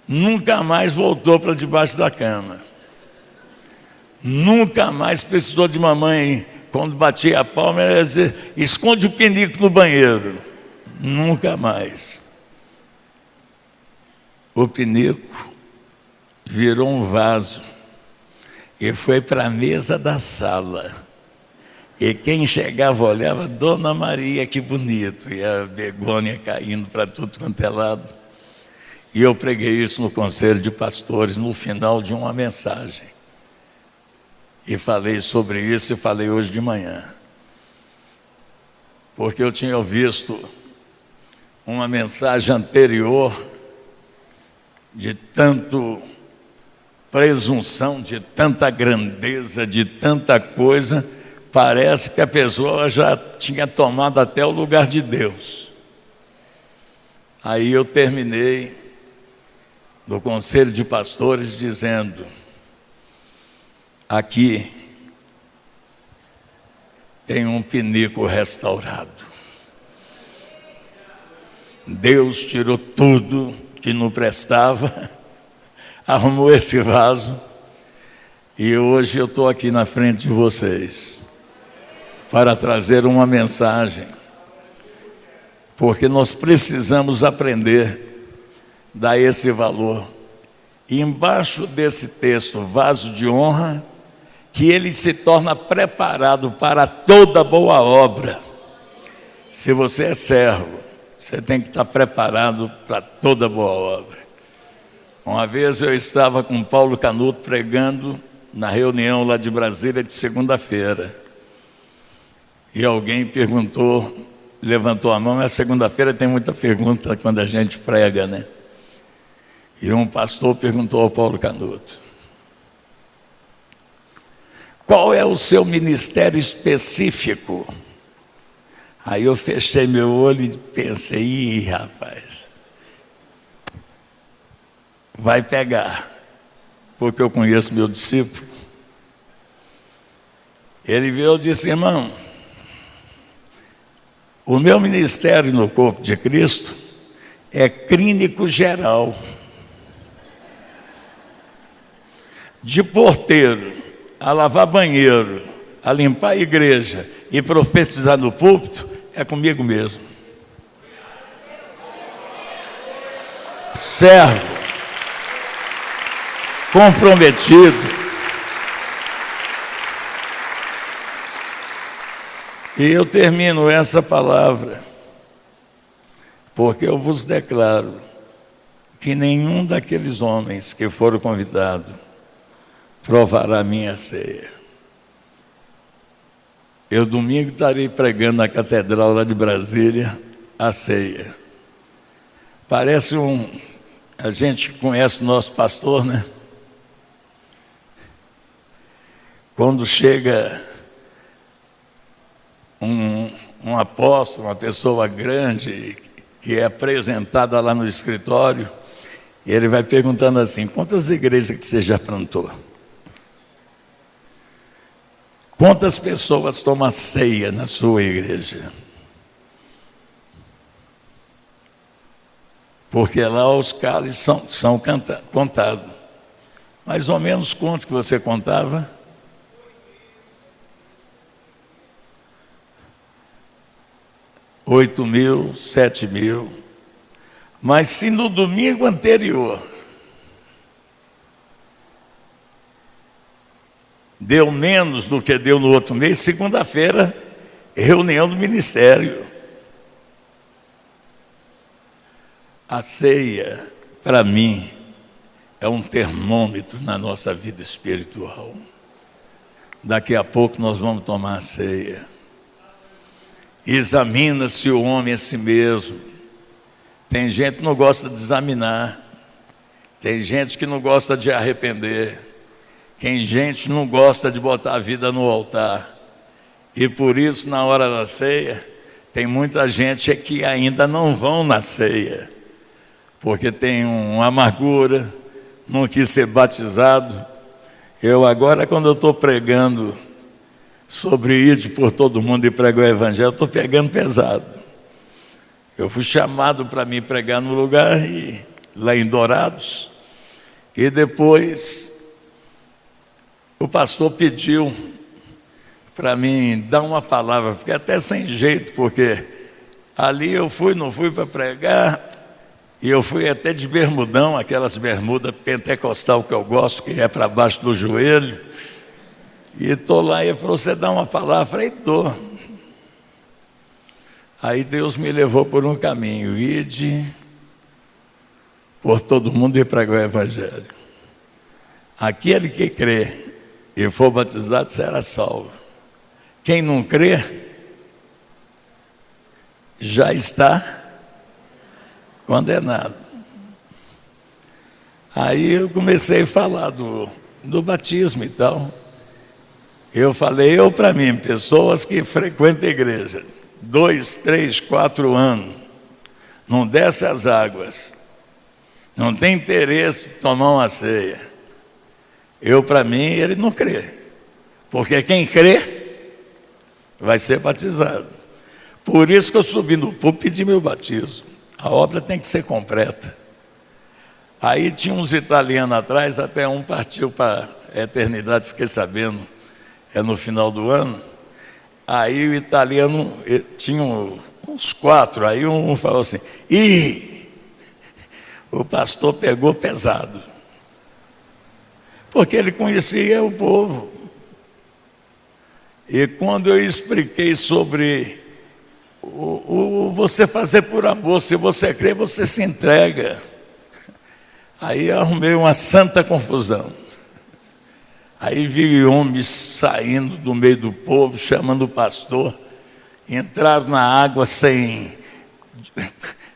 B: Nunca mais voltou para debaixo da cama. Nunca mais precisou de mamãe, quando batia a palma, ela dizia, esconde o pinico no banheiro. Nunca mais. O pinico virou um vaso e foi para a mesa da sala. E quem chegava olhava, Dona Maria, que bonito, e a begônia caindo para tudo quanto é lado. E eu preguei isso no Conselho de Pastores, no final de uma mensagem. E falei sobre isso e falei hoje de manhã. Porque eu tinha visto uma mensagem anterior de tanto presunção, de tanta grandeza, de tanta coisa. Parece que a pessoa já tinha tomado até o lugar de Deus. Aí eu terminei do Conselho de Pastores dizendo, aqui tem um pinico restaurado. Deus tirou tudo que não prestava, arrumou esse vaso, e hoje eu estou aqui na frente de vocês para trazer uma mensagem porque nós precisamos aprender a dar esse valor. E embaixo desse texto, vaso de honra, que ele se torna preparado para toda boa obra. Se você é servo, você tem que estar preparado para toda boa obra. Uma vez eu estava com Paulo Canuto pregando na reunião lá de Brasília de segunda-feira. E alguém perguntou, levantou a mão. Na segunda-feira tem muita pergunta quando a gente prega, né? E um pastor perguntou ao Paulo Canuto: qual é o seu ministério específico? Aí eu fechei meu olho e pensei: ih, rapaz, vai pegar, porque eu conheço meu discípulo. Ele veio e disse: irmão, o meu ministério no corpo de Cristo é clínico geral, de porteiro a lavar banheiro, a limpar a igreja e profetizar no púlpito, é comigo mesmo. Servo, comprometido. E eu termino essa palavra, porque eu vos declaro que nenhum daqueles homens que foram convidados provará a minha ceia. Eu domingo estarei pregando na catedral lá de Brasília a ceia. Parece a gente conhece o nosso pastor, né? Quando chega um apóstolo, uma pessoa grande, que é apresentada lá no escritório, e ele vai perguntando assim: quantas igrejas que você já plantou? Quantas pessoas tomam ceia na sua igreja? Porque lá os cálices são contados. Mais ou menos quanto que você contava? 8.000, 7.000. Mas se no domingo anterior deu menos do que deu no outro mês, segunda-feira, reunião do ministério. A ceia, para mim, é um termômetro na nossa vida espiritual. Daqui a pouco nós vamos tomar a ceia. Examina-se o homem a si mesmo. Tem gente que não gosta de examinar. Tem gente que não gosta de arrepender. Tem gente que não gosta de botar a vida no altar. E por isso, na hora da ceia, tem muita gente que ainda não vão na ceia, porque tem uma amargura, não quis ser batizado. Eu agora, quando eu estou pregando sobre ir por todo mundo e pregar o evangelho, eu estou pegando pesado. Eu fui chamado para me pregar no lugar, lá em Dourados, e depois o pastor pediu para mim dar uma palavra. Fiquei até sem jeito, porque ali eu não fui para pregar, e eu fui até de bermudão, aquelas bermudas pentecostal que eu gosto, que é para baixo do joelho. E estou lá, e ele falou: você dá uma palavra? Eu falei: dou. Aí Deus me levou por um caminho: ide por todo mundo e pregar o evangelho. Aquele que crê e for batizado será salvo. Quem não crê já está condenado. Aí eu comecei a falar do batismo e tal. Eu falei: para mim, pessoas que frequentam a igreja 2, 3, 4 anos, não desce as águas, não tem interesse em tomar uma ceia, para mim, ele não crê. Porque quem crê vai ser batizado. Por isso que eu subi no púlpito e pedi meu batismo. A obra tem que ser completa. Aí tinha uns italianos atrás, até um partiu para a eternidade, fiquei sabendo, no final do ano. Aí o italiano tinha um uns 4. Aí um falou assim: ih, o pastor pegou pesado. Porque ele conhecia o povo. E quando eu expliquei sobre você fazer por amor, se você crê, você se entrega. Aí eu arrumei uma santa confusão. Aí vi homens saindo do meio do povo, chamando o pastor. Entraram na água sem...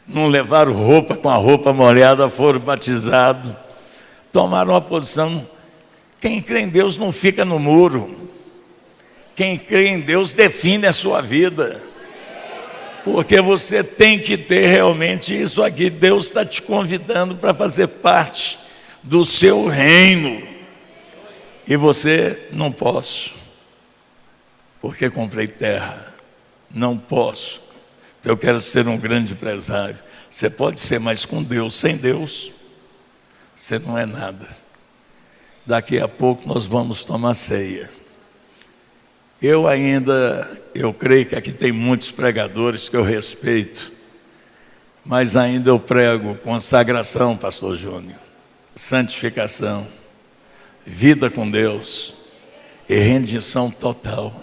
B: Não levaram roupa, com a roupa molhada, foram batizados. Tomaram uma posição. Quem crê em Deus não fica no muro. Quem crê em Deus define a sua vida. Porque você tem que ter realmente isso aqui. Deus está te convidando para fazer parte do seu reino. E você: não posso, porque comprei terra. Não posso, porque eu quero ser um grande empresário. Você pode ser, mas com Deus. Sem Deus, você não é nada. Daqui a pouco nós vamos tomar ceia. Eu creio que aqui tem muitos pregadores que eu respeito, mas ainda eu prego consagração, pastor Júnior, santificação, vida com Deus e rendição total.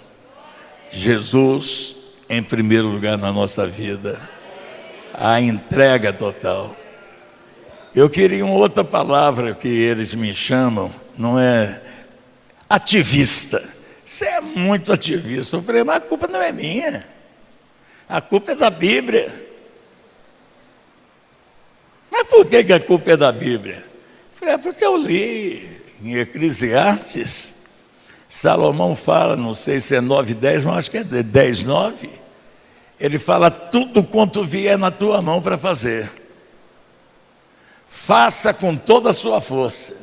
B: Jesus em primeiro lugar na nossa vida, a entrega total. Eu queria uma outra palavra que eles me chamam, não é ativista. Você é muito ativista. Eu falei: mas a culpa não é minha, a culpa é da Bíblia. Mas por que a culpa é da Bíblia? Eu falei: é porque eu li em Eclesiastes, Salomão fala, não sei se é 9:10, mas acho que é 10:9. Ele fala: tudo quanto vier na tua mão para fazer, faça com toda a sua força,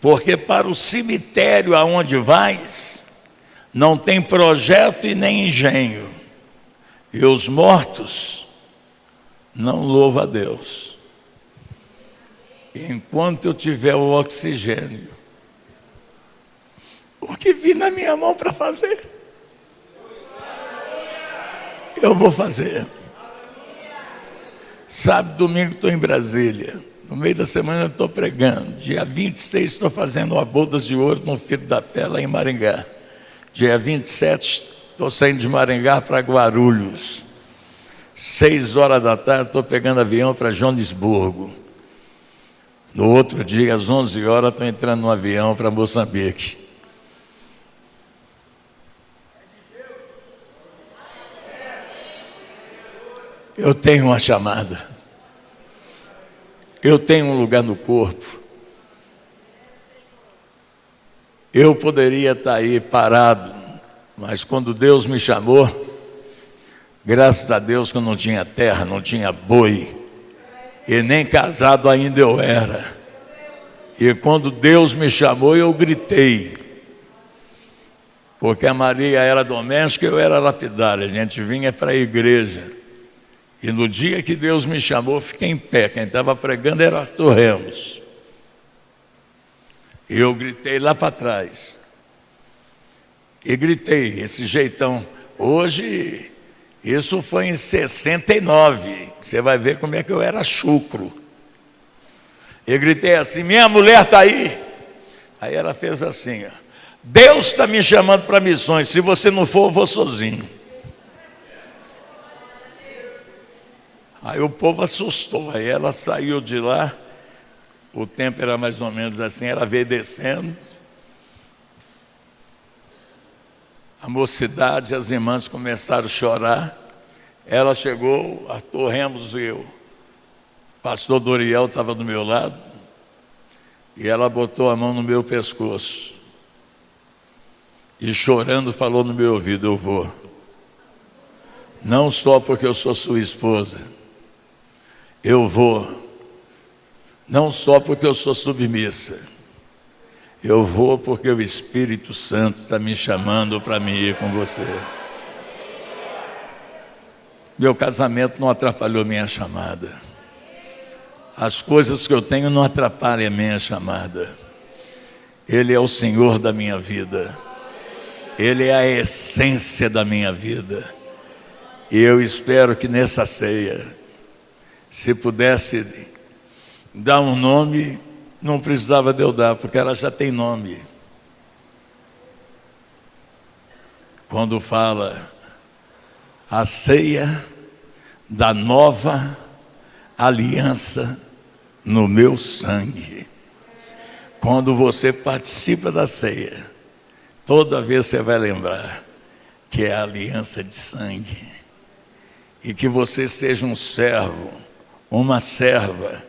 B: porque para o cemitério aonde vais, não tem projeto e nem engenho, e os mortos não louvam a Deus. Enquanto eu tiver o oxigênio, o que vir na minha mão para fazer, eu vou fazer. Sábado, domingo estou em Brasília. No meio da semana eu estou pregando. Dia 26 estou fazendo uma bodas de ouro no Filho da Fé lá em Maringá. Dia 27 estou saindo de Maringá para Guarulhos. 6 horas da tarde estou pegando avião para Joanesburgo. No outro dia, às 11 horas, estou entrando no avião para Moçambique. Eu tenho uma chamada. Eu tenho um lugar no corpo. Eu poderia estar aí parado, mas quando Deus me chamou, graças a Deus que eu não tinha terra, não tinha boi, e nem casado ainda eu era. E quando Deus me chamou, eu gritei, porque a Maria era doméstica e eu era lapidário. A gente vinha para a igreja. E no dia que Deus me chamou, eu fiquei em pé. Quem estava pregando era Arthur Ramos. E eu gritei lá para trás. E gritei, esse jeitão. Hoje, isso foi em 69. Você vai ver como é que eu era chucro. E gritei assim: minha mulher está aí. Aí ela fez assim: ó, Deus está me chamando para missões. Se você não for, eu vou sozinho. Aí o povo assustou, aí ela saiu de lá, o tempo era mais ou menos assim, ela veio descendo, a mocidade, as irmãs começaram a chorar, ela chegou, Arthur Ramos e eu, pastor Doriel estava do meu lado, e ela botou a mão no meu pescoço, e chorando falou no meu ouvido: eu vou, não só porque eu sou sua esposa, eu vou, não só porque eu sou submissa, eu vou porque o Espírito Santo está me chamando para mim ir com você. Meu casamento não atrapalhou minha chamada. As coisas que eu tenho não atrapalham a minha chamada. Ele é o Senhor da minha vida. Ele é a essência da minha vida. E eu espero que nessa ceia, se pudesse dar um nome, não precisava de eu dar, porque ela já tem nome. Quando fala a ceia da nova aliança no meu sangue. Quando você participa da ceia, toda vez você vai lembrar que é a aliança de sangue. E que você seja um servo, uma serva,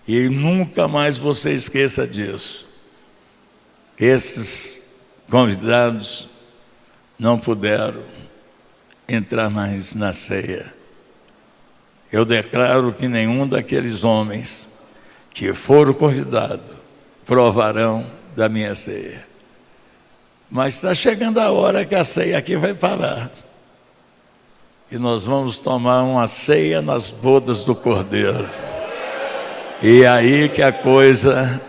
B: e nunca mais você esqueça disso. Esses convidados não puderam entrar mais na ceia. Eu declaro que nenhum daqueles homens que foram convidados provarão da minha ceia. Mas está chegando a hora que a ceia aqui vai parar. E nós vamos tomar uma ceia nas bodas do Cordeiro. E é aí que a coisa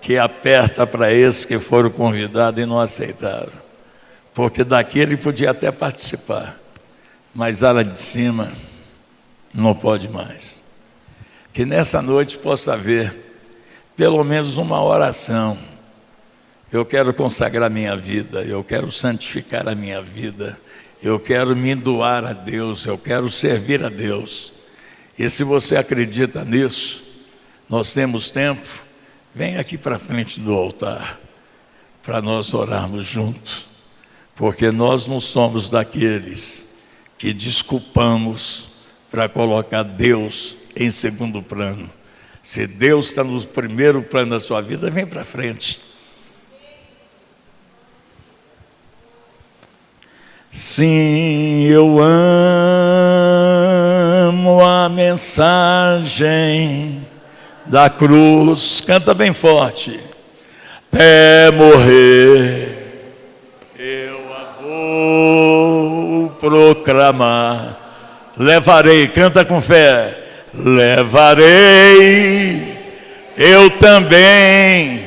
B: que aperta para esses que foram convidados e não aceitaram. Porque daqui ele podia até participar, mas a lá de cima não pode mais. Que nessa noite possa haver pelo menos uma oração. Eu quero consagrar minha vida, eu quero santificar a minha vida, eu quero me doar a Deus, eu quero servir a Deus. E se você acredita nisso, nós temos tempo, vem aqui para frente do altar, para nós orarmos juntos, porque nós não somos daqueles que desculpamos para colocar Deus em segundo plano. Se Deus está no primeiro plano da sua vida, vem para frente. Sim, eu amo a mensagem da cruz. Canta bem forte. Até morrer eu a vou proclamar. Levarei, canta com fé. Levarei eu também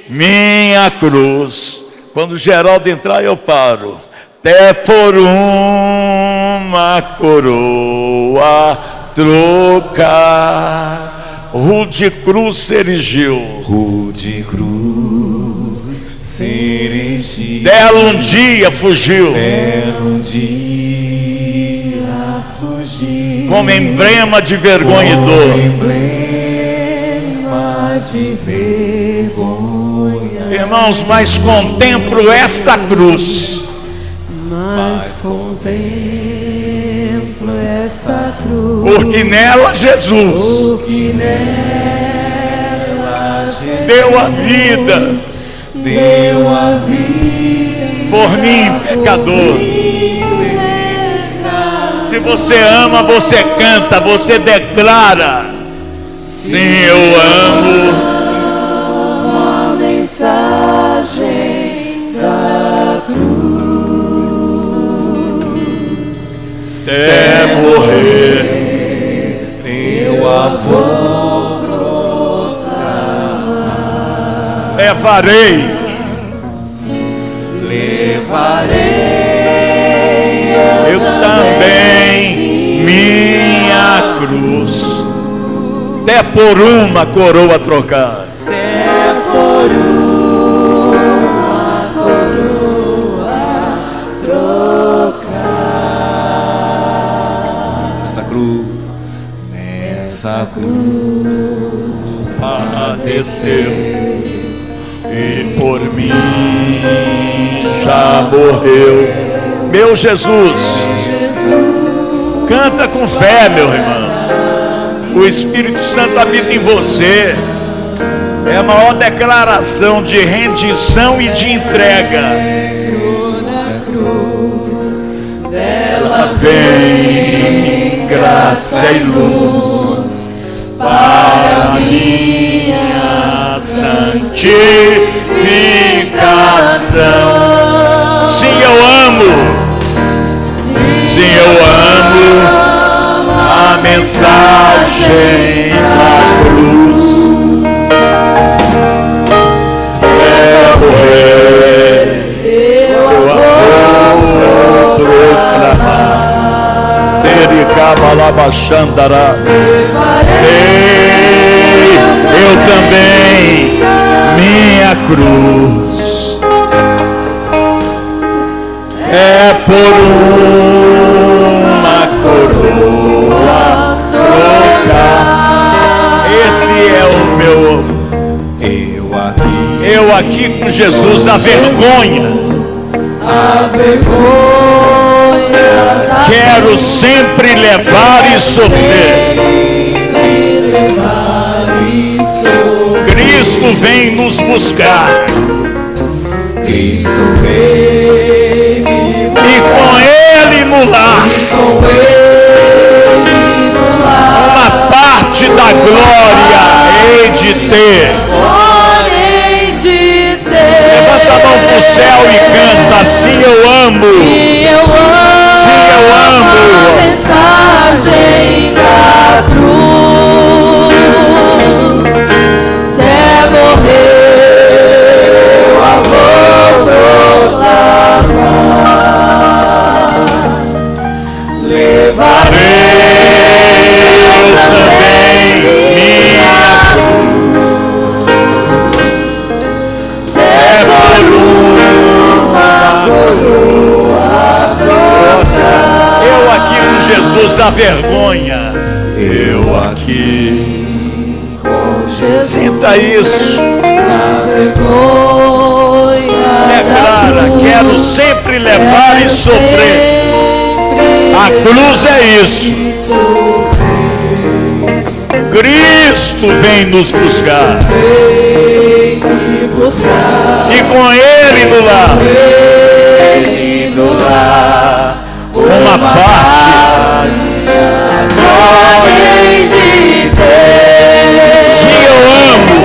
B: minha cruz. Quando o Geraldo entrar, eu paro. Até por uma coroa trocar. Rude cruz se erigiu.
C: Rude cruz se erigiu.
B: Dela um dia fugiu.
C: Dela um dia fugiu.
B: Como emblema de vergonha e dor.
C: Como emblema de vergonha.
B: Irmãos, mas contemplo esta cruz.
C: Mas contemplo esta cruz,
B: porque nela Jesus,
C: porque nela Jesus
B: deu a vida por mim, pecador. Se você ama, você canta, você declara. Sim, eu amo
C: a mensagem da cruz.
B: Até morrer
C: eu a vou proclamar.
B: levarei eu também minha cruz, até por uma coroa trocar.
C: Até por uma coroa trocar. Nessa cruz
B: Padeceu e por mim já morreu. Meu Jesus, canta com fé, meu irmão. O Espírito Santo habita em você. É a maior declaração de rendição e de entrega. Dela vem graça e luz para minha santificação. Sim, eu amo. Sim, eu amo a mensagem da cruz. Eu a vou proclamar. Rabaxandarás. Ei, eu também, minha cruz é por uma coroa trocar. Esse é o meu. Eu aqui com Jesus, a vergonha. Quero sempre levar e sofrer. Cristo vem nos buscar.
C: Cristo vem
B: E com Ele no lar, uma parte da glória hei de ter. Levanta a mão pro céu e canta: se eu amo, se eu amo
C: a mensagem da cruz, até morrer eu a vou proclamar. Levarei eu também minha cruz, é por uma coroa trocar.
B: Eu aqui com Jesus, a vergonha. Eu aqui
C: Com Jesus,
B: sinta isso.
C: na vergonha
B: Declara:
C: da cruz,
B: quero sempre levar e sofrer. A cruz é isso. Cristo vem nos buscar.
C: Vem me buscar,
B: E com Ele no lar,
C: Ele no lar,
B: uma parte.
C: Glória de Deus.
B: Se eu amo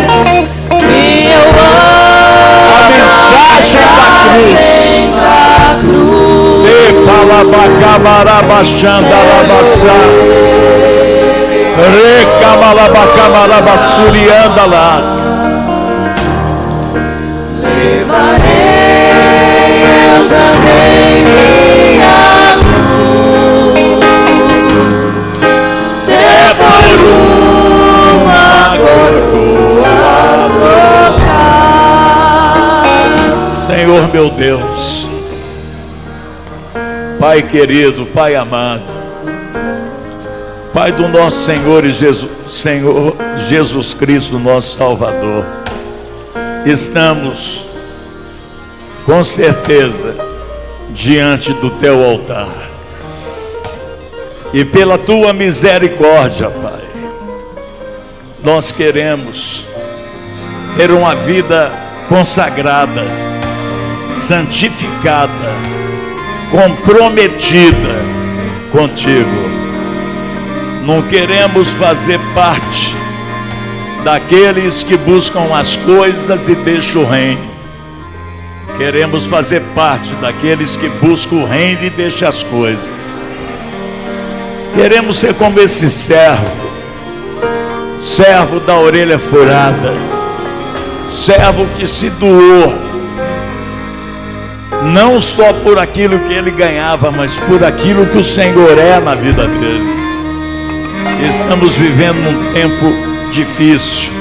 C: Se eu amo
B: a mensagem da cruz, te palabacamarabaxandalabassas, recamalabacamarabasuriandalas.
C: levarei eu também minha cruz, é por uma coroa trocar.
B: Senhor meu Deus, Pai querido, Pai amado, Pai do nosso Senhor Jesus Cristo, nosso Salvador, estamos com certeza diante do Teu altar, e pela Tua misericórdia, Pai, nós queremos ter uma vida consagrada, santificada, comprometida contigo. Não queremos fazer parte daqueles que buscam as coisas e deixam o reino. Queremos fazer parte daqueles que buscam o reino e deixam as coisas. Queremos ser como esse servo da orelha furada, servo que se doou, não só por aquilo que ele ganhava, mas por aquilo que o Senhor é na vida dele. Estamos vivendo num tempo difícil,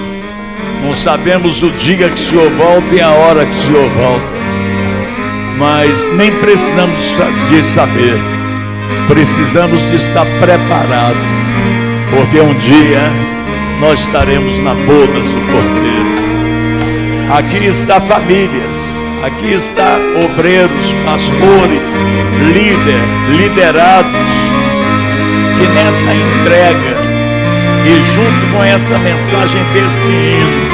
B: não sabemos o dia que o Senhor volta e a hora que o Senhor volta, mas nem precisamos de saber, precisamos de estar preparado, porque um dia nós estaremos na bodas do Cordeiro. Aqui está famílias, aqui está obreiros, pastores, liderados, que nessa entrega e junto com essa mensagem desse hino,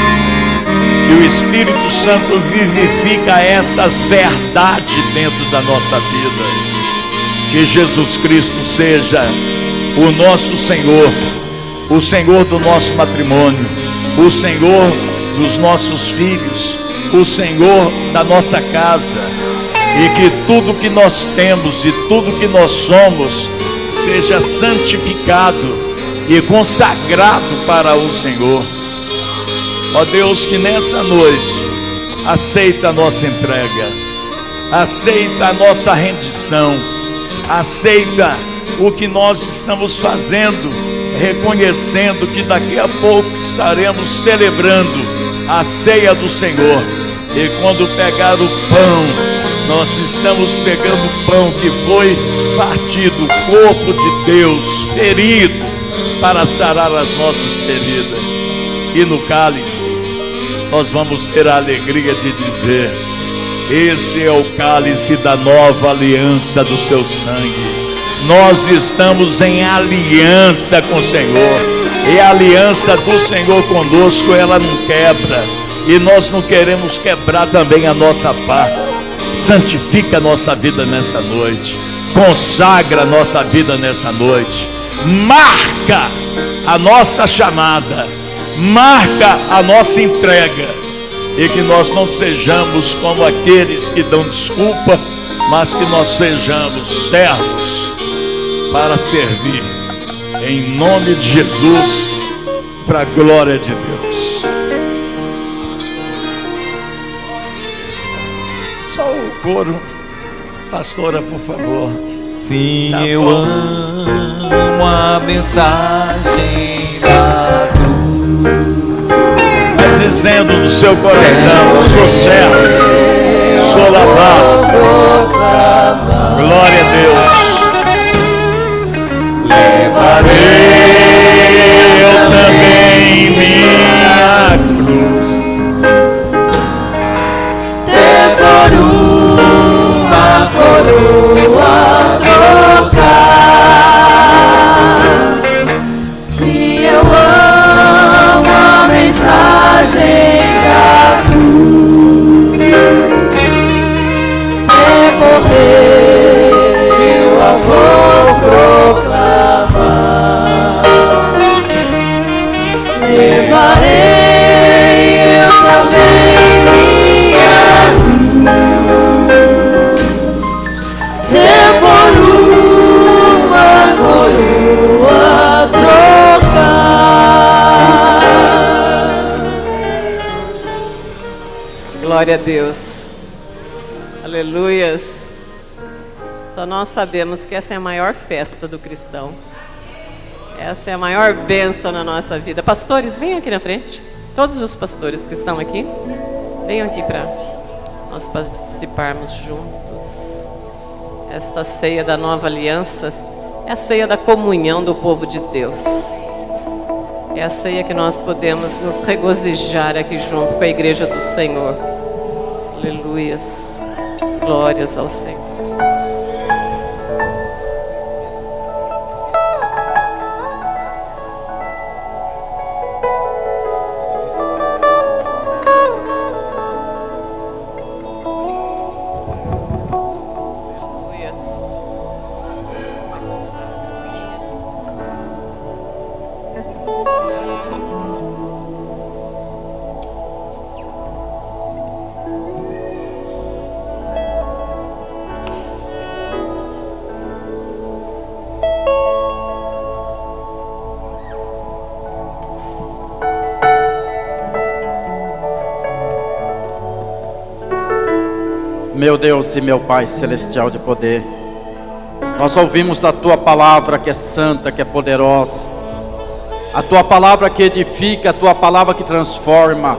B: que o Espírito Santo vivifica estas verdades dentro da nossa vida. Que Jesus Cristo seja o nosso Senhor, o Senhor do nosso matrimônio, o Senhor dos nossos filhos, o Senhor da nossa casa, e que tudo que nós temos e tudo que nós somos seja santificado e consagrado para o Senhor. Ó Deus, que nessa noite aceita a nossa entrega, aceita a nossa rendição, aceita o que nós estamos fazendo, reconhecendo que daqui a pouco estaremos celebrando a ceia do Senhor. E quando pegar o pão, nós estamos pegando o pão que foi partido, o corpo de Deus, ferido, para sarar as nossas feridas. E no cálice, nós vamos ter a alegria de dizer: esse é o cálice da nova aliança do seu sangue. Nós estamos em aliança com o Senhor, e a aliança do Senhor conosco, ela não quebra, e nós não queremos quebrar também a nossa parte. Santifica a nossa vida nessa noite, consagra a nossa vida nessa noite, marca a nossa chamada, marca a nossa entrega, e que nós não sejamos como aqueles que dão desculpa, mas que nós sejamos servos para servir, em nome de Jesus, para a glória de Deus. Só o coro, pastora, por favor.
D: Sim,
B: Tá
D: eu
B: bom.
D: amo a mensagem da cruz.
B: Vai dizendo do seu coração: sou servo, sou lavado. Glória a Deus. Levarei eu também minha cruz,
C: Até por uma coroa trocar. Se eu amo a mensagem da cruz, é morrer eu a vou proclamar. Levarei eu também minha cruz, até por uma coroa trocar.
A: Glória a Deus. Aleluias. Só nós sabemos que essa é a maior festa do cristão. Essa é a maior bênção na nossa vida. Pastores, venham aqui na frente. Todos os pastores que estão aqui, venham aqui para nós participarmos juntos. Esta ceia da nova aliança é a ceia da comunhão do povo de Deus. É a ceia que nós podemos nos regozijar aqui junto com a igreja do Senhor. Aleluias. Glórias ao Senhor.
E: Meu Deus e meu Pai celestial de poder, nós ouvimos a Tua palavra que é santa, que é poderosa, a Tua palavra que edifica, a Tua palavra que transforma,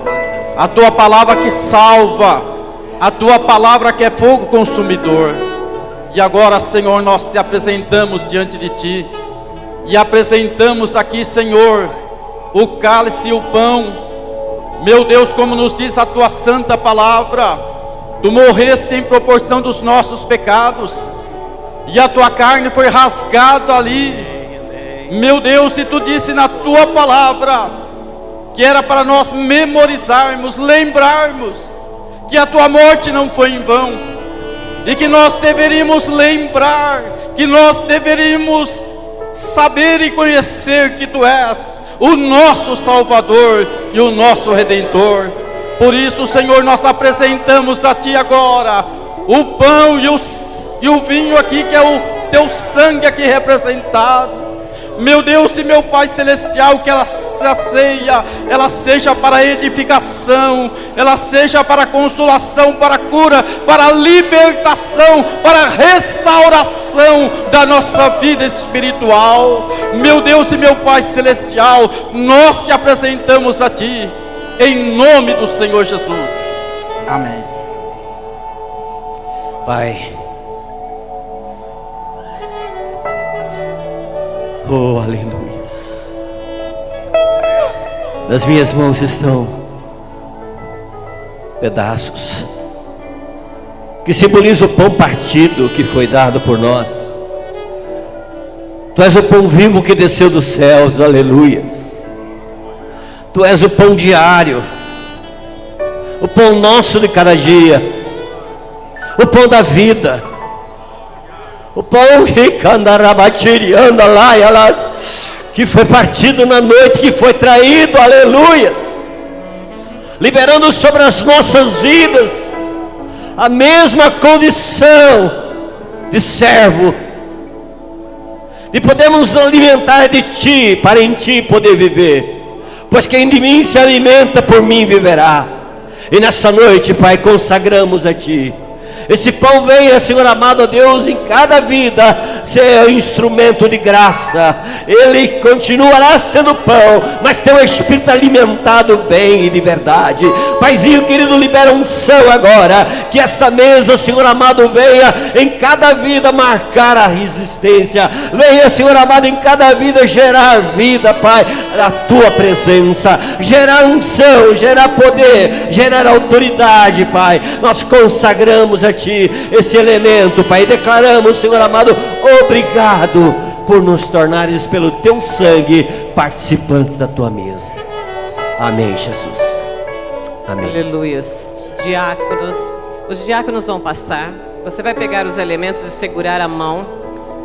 E: a Tua palavra que salva, a Tua palavra que é fogo consumidor. E agora, Senhor, nós te apresentamos diante de Ti, e apresentamos aqui, Senhor, o cálice e o pão. Meu Deus, como nos diz a Tua santa palavra, Tu morreste em proporção dos nossos pecados, e a Tua carne foi rasgada ali. Meu Deus, e Tu disse na Tua palavra que era para nós memorizarmos, lembrarmos que a Tua morte não foi em vão, e que nós deveríamos lembrar, que nós deveríamos saber e conhecer que Tu és o nosso Salvador e o nosso Redentor. Por isso, Senhor, nós apresentamos a Ti agora o pão e o vinho aqui, que é o Teu sangue aqui representado. Meu Deus e meu Pai Celestial, que essa ceia, ela seja para edificação, ela seja para consolação, para cura, para libertação, para restauração da nossa vida espiritual. Meu Deus e meu Pai Celestial, nós te apresentamos a Ti, em nome do Senhor Jesus. Amém.
F: Pai, oh, aleluia. Nas minhas mãos estão pedaços que simbolizam o pão partido que foi dado por nós. Tu és o pão vivo que desceu dos céus, aleluias. Tu és o pão diário, o pão nosso de cada dia, o pão da vida, o pão que foi partido na noite, que foi traído, aleluias, liberando sobre as nossas vidas a mesma condição de servo, de podermos nos alimentar de Ti, para em Ti poder viver, pois quem de mim se alimenta, por mim viverá. E nessa noite, Pai, consagramos a Ti. Esse pão venha, Senhor amado, Deus, em cada vida ser um instrumento de graça. Ele continuará sendo pão, mas teu espírito alimentado bem e de verdade. Paizinho querido, libera unção agora, que esta mesa, Senhor amado, venha em cada vida marcar a resistência. Venha, Senhor amado, em cada vida gerar vida, Pai, a tua presença, gerar unção, gerar poder, gerar autoridade, Pai. Nós consagramos a Ti esse elemento, Pai, e declaramos, Senhor amado, obrigado por nos tornares pelo Teu sangue participantes da Tua mesa. Amém, Jesus. Amém.
A: Aleluias. Diáconos, os diáconos vão passar. Você vai pegar os elementos e segurar a mão.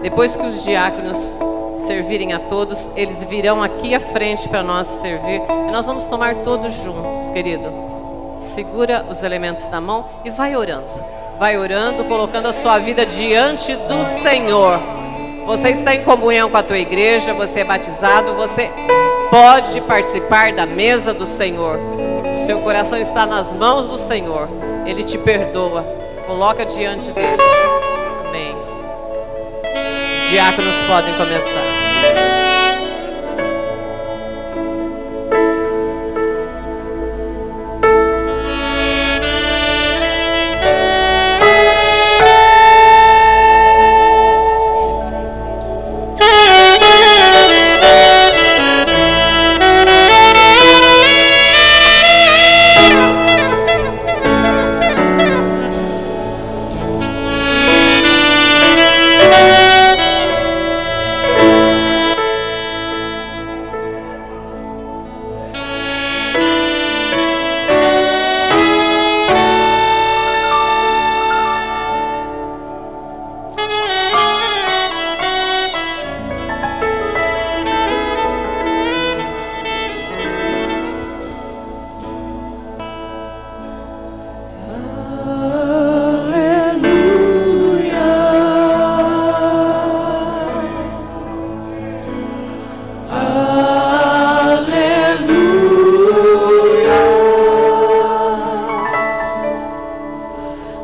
A: Depois que os diáconos servirem a todos, eles virão aqui à frente para nós servir. E nós vamos tomar todos juntos, querido. Segura os elementos na mão e vai orando. Vai orando, colocando a sua vida diante do Senhor. Você está em comunhão com a tua igreja, você é batizado, você pode participar da mesa do Senhor. O seu coração está nas mãos do Senhor. Ele te perdoa. Coloca diante dele. Amém. Os diáconos podem começar.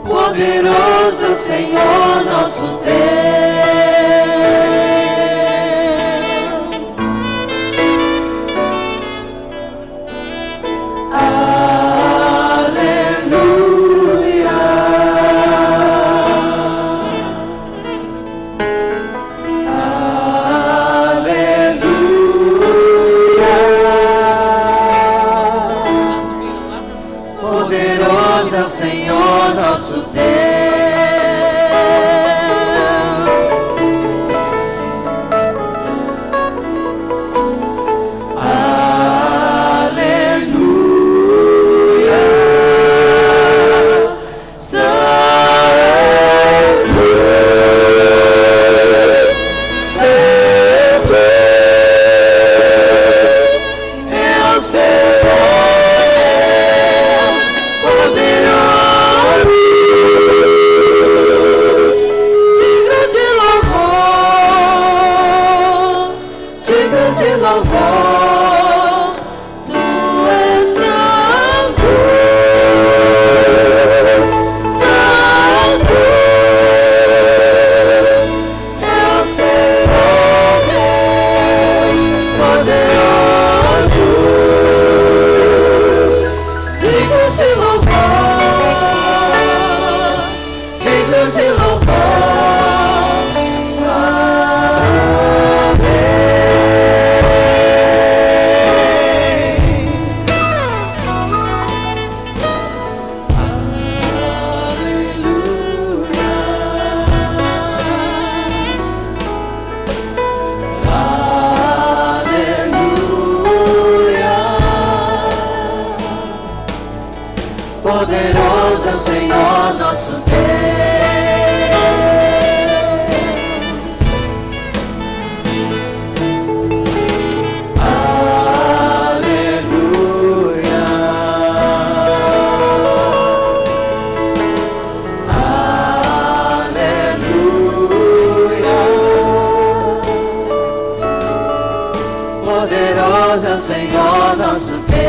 C: Poderoso de louvor, digno de louvor. Poderoso é o Senhor nosso Deus. Aleluia. Aleluia. Poderoso é o Senhor nosso Deus.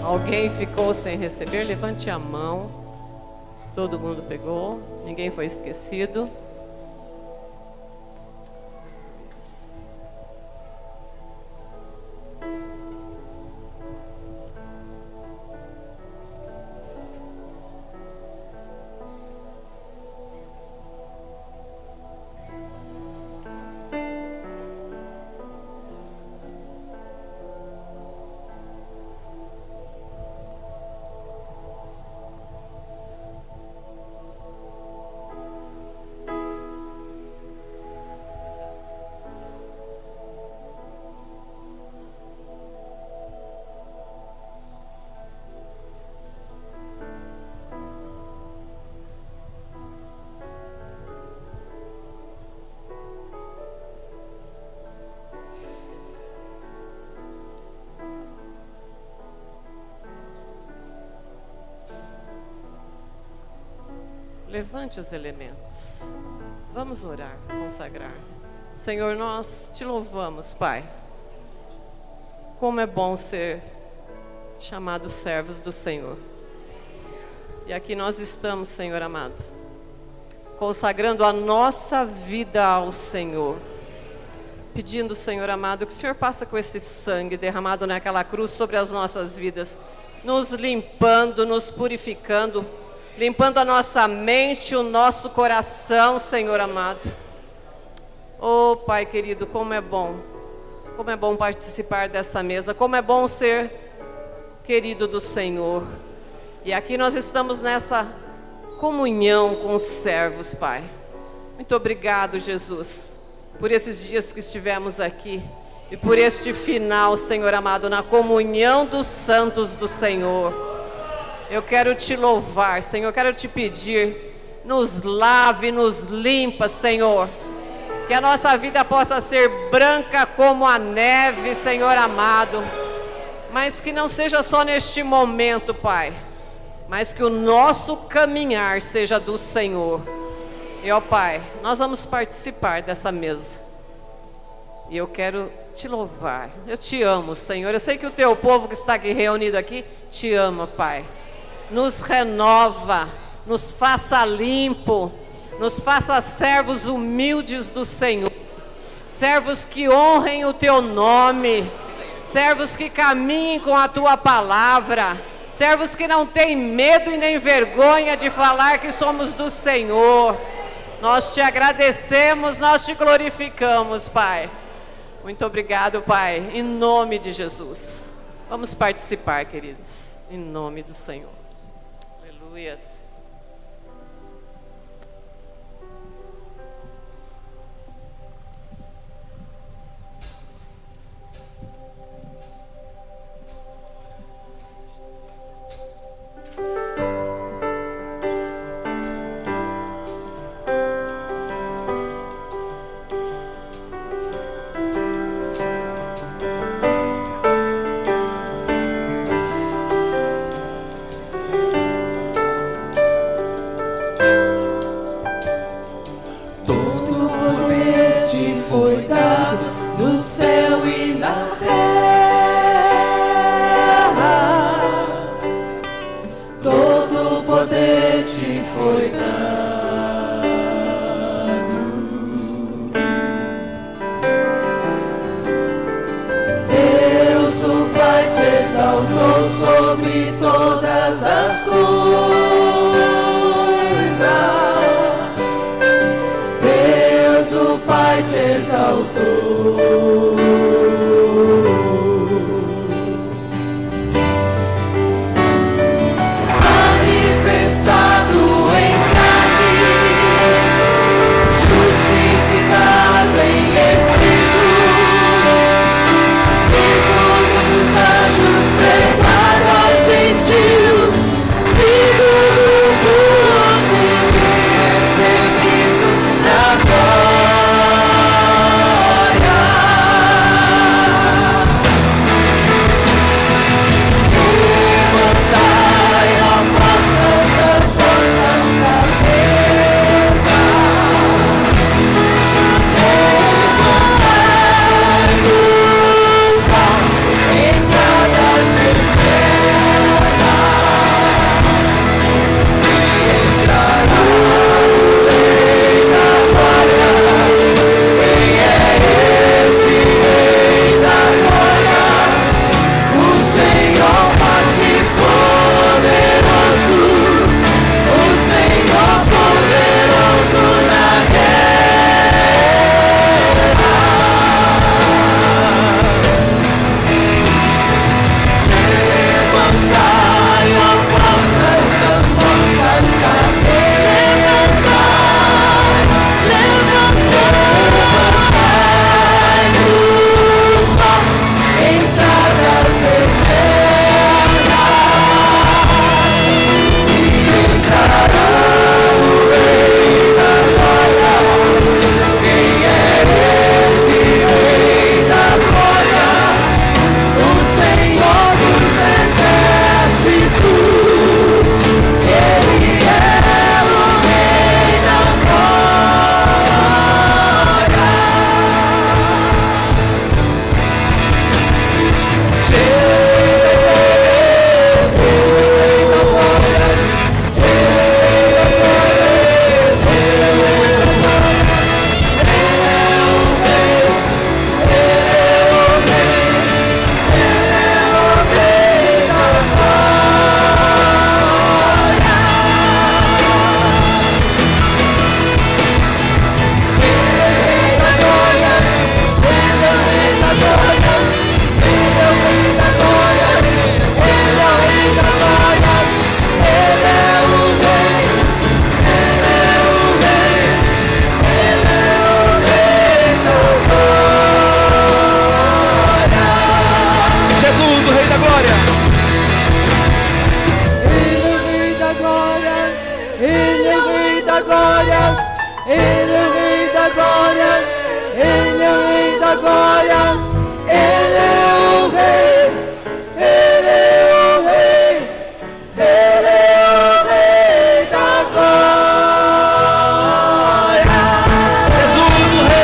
A: Alguém ficou sem receber? Levante a mão. Todo mundo pegou? Ninguém foi esquecido? levante os elementos. Vamos orar, consagrar. Senhor, nós te louvamos, Pai. Como é bom ser chamados servos do Senhor. E aqui nós estamos, Senhor amado, consagrando a nossa vida ao Senhor. Pedindo, Senhor amado, que o Senhor passe com esse sangue derramado naquela cruz sobre as nossas vidas, nos limpando, nos purificando, limpando a nossa mente, o nosso coração, Senhor amado. Oh, Pai querido, como é bom participar dessa mesa, como é bom ser querido do Senhor. E aqui nós estamos nessa comunhão com os servos, Pai. Muito obrigado, Jesus, por esses dias que estivemos aqui e por este final, Senhor amado, na comunhão dos santos do Senhor. Eu quero te louvar, Senhor, eu quero te pedir, nos lave, nos limpa, Senhor, que a nossa vida possa ser branca como a neve, Senhor amado, mas que não seja só neste momento, Pai, mas que o nosso caminhar seja do Senhor. E ó Pai, nós vamos participar dessa mesa. E eu quero te louvar. Eu te amo, Senhor. Eu sei que o teu povo que está aqui reunido aqui te ama, Pai. Nos renova, nos faça limpo, nos faça servos humildes do Senhor. Servos que honrem o teu nome. Servos que caminhem com a tua palavra. Servos que não têm medo e nem vergonha de falar que somos do Senhor. Nós te agradecemos, nós te glorificamos, Pai. Muito obrigado, Pai, em nome de Jesus. Vamos participar, queridos, em nome do Senhor. Aleluias.
C: Foi dado no céu e na terra, todo poder te foi dado. Deus o Pai te exaltou sobre todas as coisas. O Pai te exaltou. Manifestado em carne, justificado em Espírito, mesmo dos anjos pregado aos gentios, vivo do poder recebido na glória. da glória, Ele é o Rei da glória, Ele é o Rei da glória, Ele é o Rei, Ele é o Rei, Ele é o Rei da glória.
D: Jesus o Rei.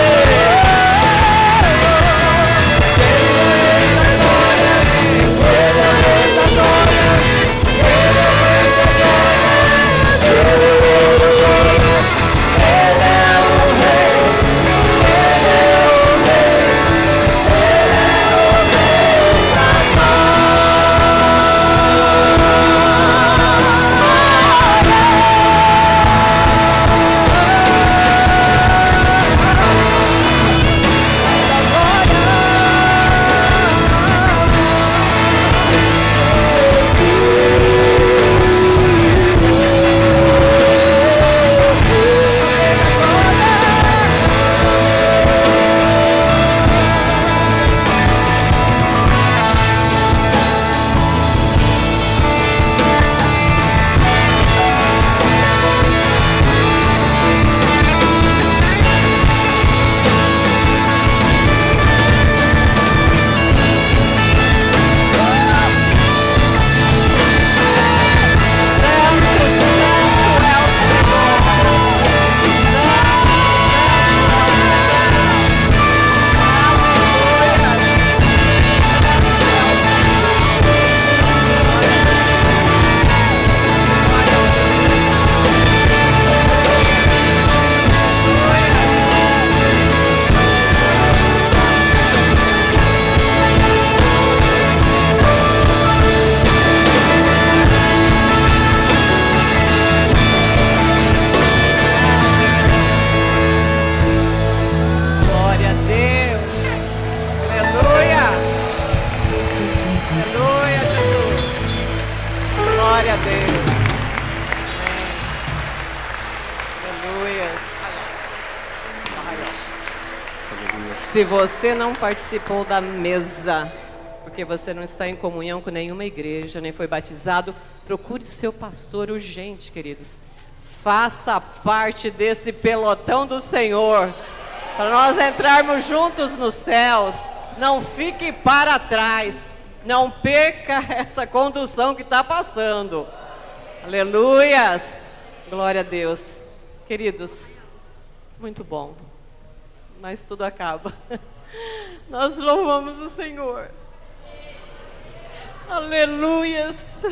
A: Se você não participou da mesa, porque você não está em comunhão com nenhuma igreja, nem foi batizado, procure seu pastor urgente, queridos. Faça parte desse pelotão do Senhor, para nós entrarmos juntos nos céus. Não fique para trás, não perca essa condução que está passando. Aleluias, glória a Deus. Queridos, muito bom. Mas tudo acaba. Nós louvamos o Senhor. Aleluias.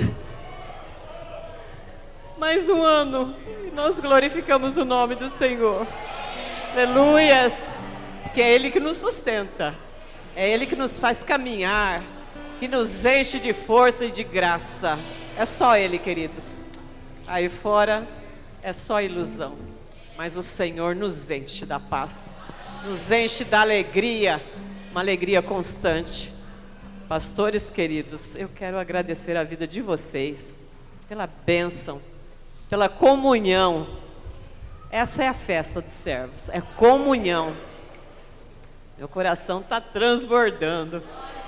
A: Mais um ano e nós glorificamos o nome do Senhor. Aleluias. Porque é Ele que nos sustenta. É Ele que nos faz caminhar, que nos enche de força e de graça. É só Ele, queridos. Aí fora é só ilusão. Mas o Senhor nos enche da paz, nos enche da alegria, uma alegria constante. Pastores queridos, eu quero agradecer a vida de vocês, pela bênção, pela comunhão. Essa é a festa dos servos, é comunhão. Meu coração está transbordando,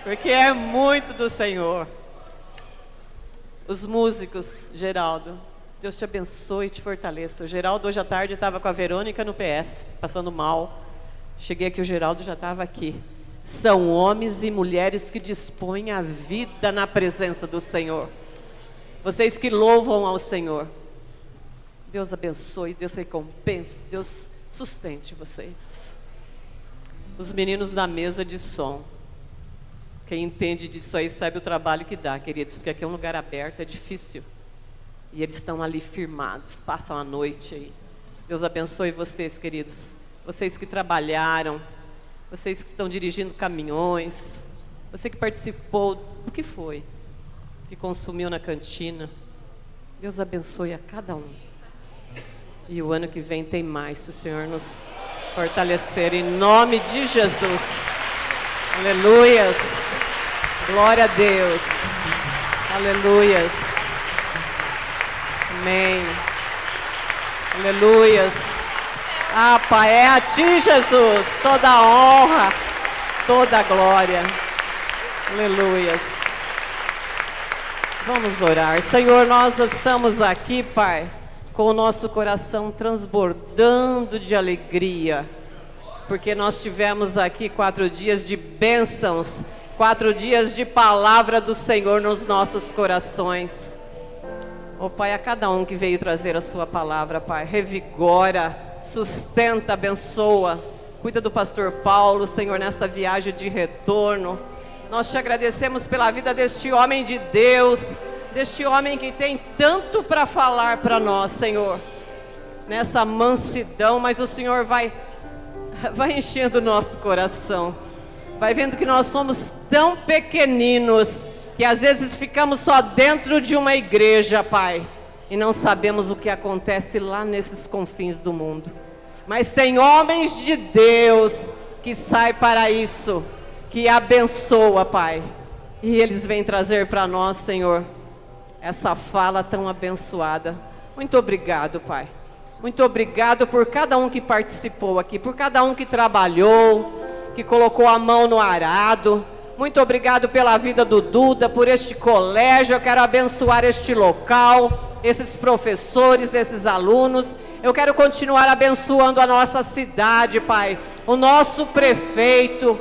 A: porque é muito do Senhor. Os músicos, Geraldo, Deus te abençoe e te fortaleça. O Geraldo hoje à tarde estava com a Verônica no PS, passando mal. Cheguei aqui, o Geraldo já estava aqui. São homens e mulheres que dispõem a vida na presença do Senhor. Vocês que louvam ao Senhor. Deus abençoe, Deus recompense, Deus sustente vocês. Os meninos da mesa de som. Quem entende disso aí sabe o trabalho que dá, queridos, porque aqui é um lugar aberto, é difícil. E eles estão ali firmados, passam a noite aí. Deus abençoe vocês, queridos. Vocês que trabalharam, vocês que estão dirigindo caminhões, você que participou do que foi, que consumiu na cantina. Deus abençoe a cada um. E o ano que vem tem mais, se o Senhor nos fortalecer, em nome de Jesus. Aleluias. Glória a Deus. Aleluias. Amém. Aleluias. Ah, Pai, é a Ti, Jesus, toda a honra, toda a glória. Aleluias. Vamos orar. Senhor, nós estamos aqui, Pai, com o nosso coração transbordando de alegria, porque nós tivemos aqui 4 dias de bênçãos, 4 dias de palavra do Senhor nos nossos corações. Ó Pai, a cada um que veio trazer a sua palavra, Pai, revigora, sustenta, abençoa. Cuida do pastor Paulo, Senhor, nesta viagem de retorno. Nós te agradecemos pela vida deste homem de Deus, deste homem que tem tanto para falar para nós, Senhor. Nessa mansidão, mas o Senhor vai enchendo o nosso coração. Vai vendo que nós somos tão pequeninos que às vezes ficamos só dentro de uma igreja, Pai, e não sabemos o que acontece lá nesses confins do mundo. Mas tem homens de Deus que saem para isso, que abençoa, Pai, e eles vêm trazer para nós, Senhor, essa fala tão abençoada. Muito obrigado, Pai. Muito obrigado por cada um que participou aqui, por cada um que trabalhou, que colocou a mão no arado. Muito obrigado pela vida do Duda, por este colégio. Eu quero abençoar este local, esses professores, esses alunos. Eu quero continuar abençoando a nossa cidade, Pai, o nosso prefeito.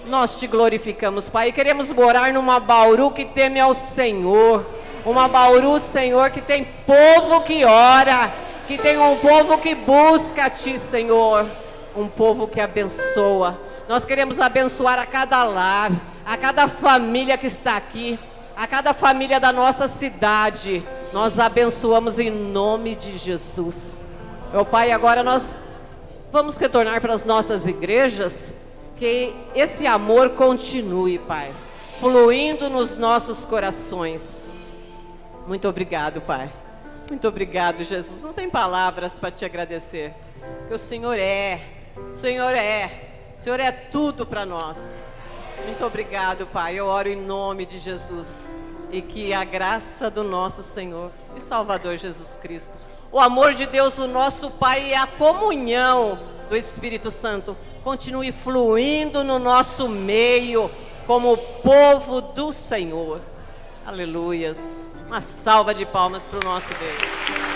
A: Nós te glorificamos, Pai, e queremos morar numa Bauru que teme ao Senhor. Uma Bauru, Senhor, que tem povo que ora, que tem um povo que busca a Ti, Senhor. Um povo que abençoa. Nós queremos abençoar a cada lar, a cada família que está aqui, a cada família da nossa cidade. Nós abençoamos em nome de Jesus. Meu Pai, agora nós vamos retornar para as nossas igrejas. Que esse amor continue, Pai, fluindo nos nossos corações. Muito obrigado, Pai. Muito obrigado, Jesus. Não tem palavras para te agradecer. Porque o Senhor o Senhor é tudo para nós. Muito obrigado, Pai. Eu oro em nome de Jesus. E que a graça do nosso Senhor e Salvador Jesus Cristo, o amor de Deus, o nosso Pai, e a comunhão do Espírito Santo continue fluindo no nosso meio como povo do Senhor. Aleluias. Uma salva de palmas para o nosso Deus.